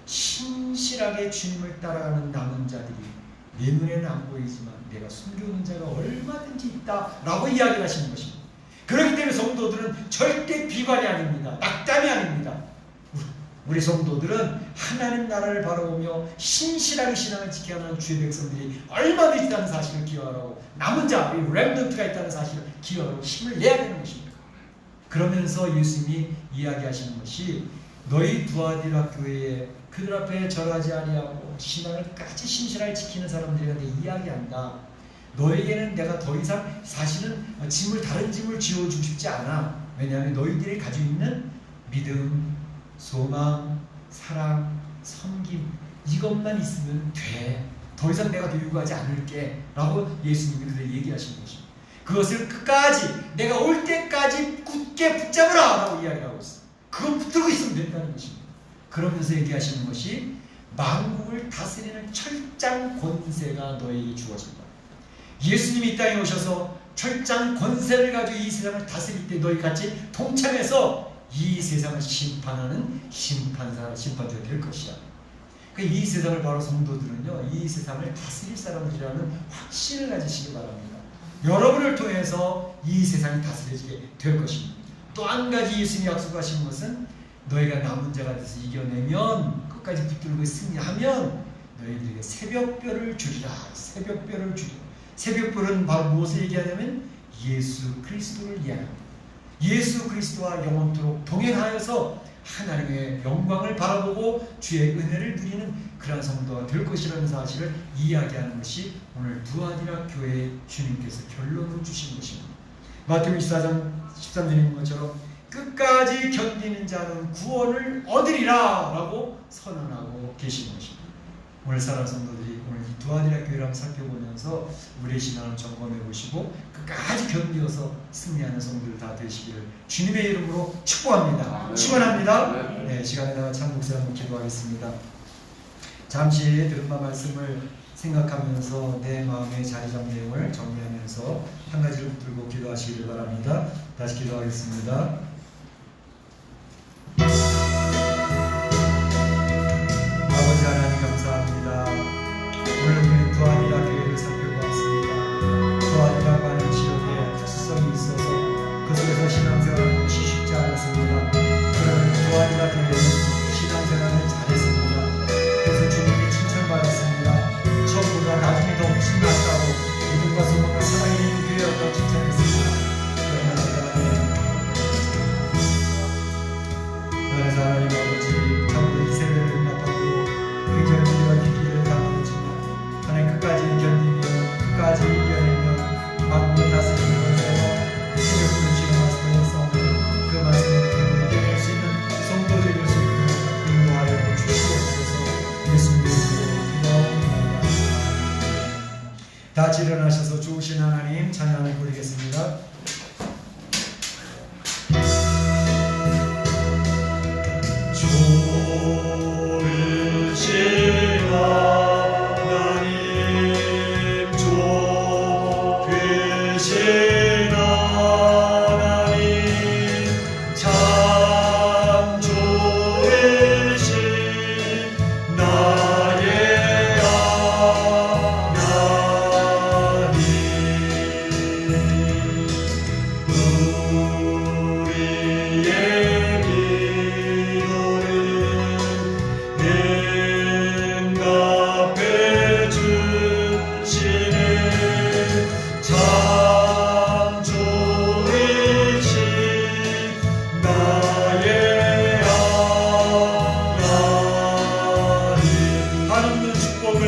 신실하게 주님을 따라가는 남은 자들이 내 눈에는 안 보이지만 내가 숨겨놓은 자가 얼마든지 있다 라고 이야기를 하시는 것입니다. 그렇기 때문에 성도들은 절대 비관이 아닙니다. 낙담이 아닙니다. 우리 성도들은 하나님 나라를 바라보며 신실하게 신앙을 지켜야 하는 주의 백성들이 얼마든지 있다는 사실을 기억하라고, 남은 자, 우리 렘넌트가 있다는 사실을 기억하고 힘을 내야 되는 것입니다. 그러면서 예수님이 이야기하시는 것이 너희 두아디라 교회에 그들 앞에 절하지 아니하고 신앙을 끝까지 신실하게 지키는 사람들이 내가 이야기한다. 너에게는 내가 더 이상 사실은 다른 짐을 지어주고 싶지 않아. 왜냐하면 너희들이 가지고 있는 믿음, 소망, 사랑, 섬김 이것만 있으면 돼. 더 이상 내가 더 요구하지 않을게 라고 예수님이 그들 얘기하시는 것입니다. 그것을 끝까지 내가 올 때까지 굳게 붙잡으라 라고 이야기하고 있어요. 그걸 붙들고 있으면 된다는 것입니다. 그러면서 얘기하시는 것이 만국을 다스리는 철장 권세가 너에게 주어진다. 예수님이 이 땅에 오셔서 철장 권세를 가지고 이 세상을 다스릴 때 너희 같이 동참해서 이 세상을 심판하는 심판자가 될 것이야. 그러니까 이 세상을 바로 성도들은요, 이 세상을 다스릴 사람들이라는 확신을 가지시기 바랍니다. 여러분을 통해서 이 세상이 다스려지게 될 것입니다. 또 한 가지 예수님이 약속하신 것은 너희가 남은 자가 돼서 이겨내면, 끝까지 붙들고 승리하면 너희들에게 새벽별을 주리라. 새벽별을 주리라. 새벽별은 바로 무엇을 얘기하냐면 예수 그리스도를 이야기합니다. 예수 그리스도와 영원토록 동행하여서 하나님의 영광을 바라보고 주의 은혜를 누리는 그런 성도가 될 것이라는 사실을 이야기하는 것이 오늘 두아디라 교회에 주님께서 결론을 주신 것입니다. 마태복음 24장 13절에 있는 것처럼 끝까지 견디는 자는 구원을 얻으리라 라고 선언하고 계신 것입니다. 오늘 사랑하는 성도들이 오늘 이 두아디라 교회를 한번 살펴보면서 우리의 신앙을 점검해 보시고 끝까지 견디어서 승리하는 성도들 다 되시기를 주님의 이름으로 축복합니다. 축원합니다. 네, 시간에다가 참 목사 한번 기도하겠습니다. 잠시 들은 바 말씀을 생각하면서 내 마음에 자리 잡는 내용을 정리하면서 한 가지를 붙들고 기도하시기를 바랍니다. 다시 기도하겠습니다. 아버지 하나님 감사합니다. 오늘 우리는 두아디라 교회를 살펴보았습니다. 두아디라고 하는 지역에 특수성이 있어서 그 속에서 신앙생활하는 것이 쉽지 않았습니다. 그러나 두아디라 교회는 신앙생활을 잘했습니다. 그래서 주님이 칭찬받았습니다. 처음보다 나중에 더 훨씬 낫다고 믿음과 소망과 사랑이 있는 교회라고 칭찬했습니다. 그래서 하나님 아버지 전부 이세벨을 나타나고 굉장히 우리가 위기를 당하지만 하나님 끝까지 견디며 끝까지 이겨내며 만국을 다스리는 권세와 세력을 지나가서 싸우는 그 말씀을 이겨낼 수 있는 성도들이 될 수 있는 인도하여 주시옵소서. 예수님의 이름으로 기도합니다. 다 같이 일어나셔서 좋으신 하나님 찬양을 부르겠습니다. 주 참 좋으신 나의 하나님 우리의 기도를 응답해 주시는 참 좋으신 나의 하나님 하나님의 축복을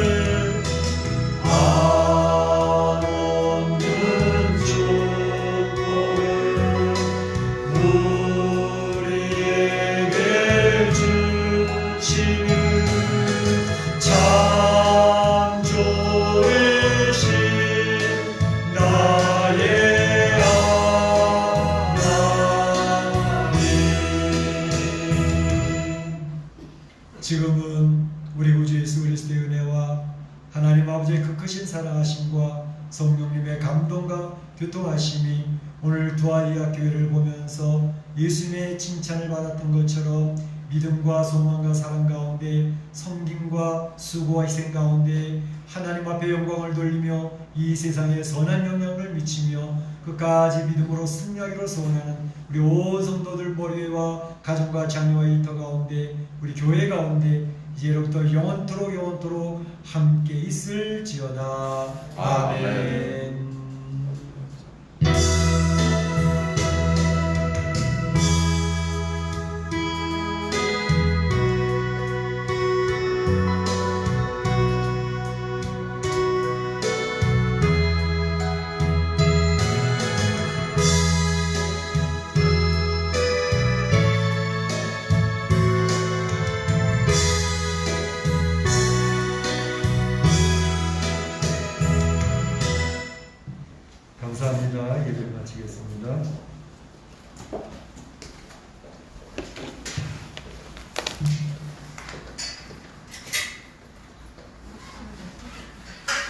하나님의 축복을 우리에게 주시는 참 좋으신 나의 하나님 지금은 우리 구주 예수 그리스도의 은혜와 하나님 아버지의 그 크신 사랑하심과 성령님의 감동과 교통하심이 오늘 두 아이와 교회를 보면서 예수님의 칭찬을 받았던 것처럼 믿음과 소망과 사랑 가운데 섬김과 수고와 희생 가운데 하나님 앞에 영광을 돌리며 이 세상에 선한 영향을 미치며 끝까지 믿음으로 승리하기로 소원하는 우리 온 성도들 머리와 가정과 자녀와 일터 가운데 우리 교회 가운데 이제로부터 영원토록 함께 있을지어다. 아멘. 감사합니다. 예배 마치겠습니다.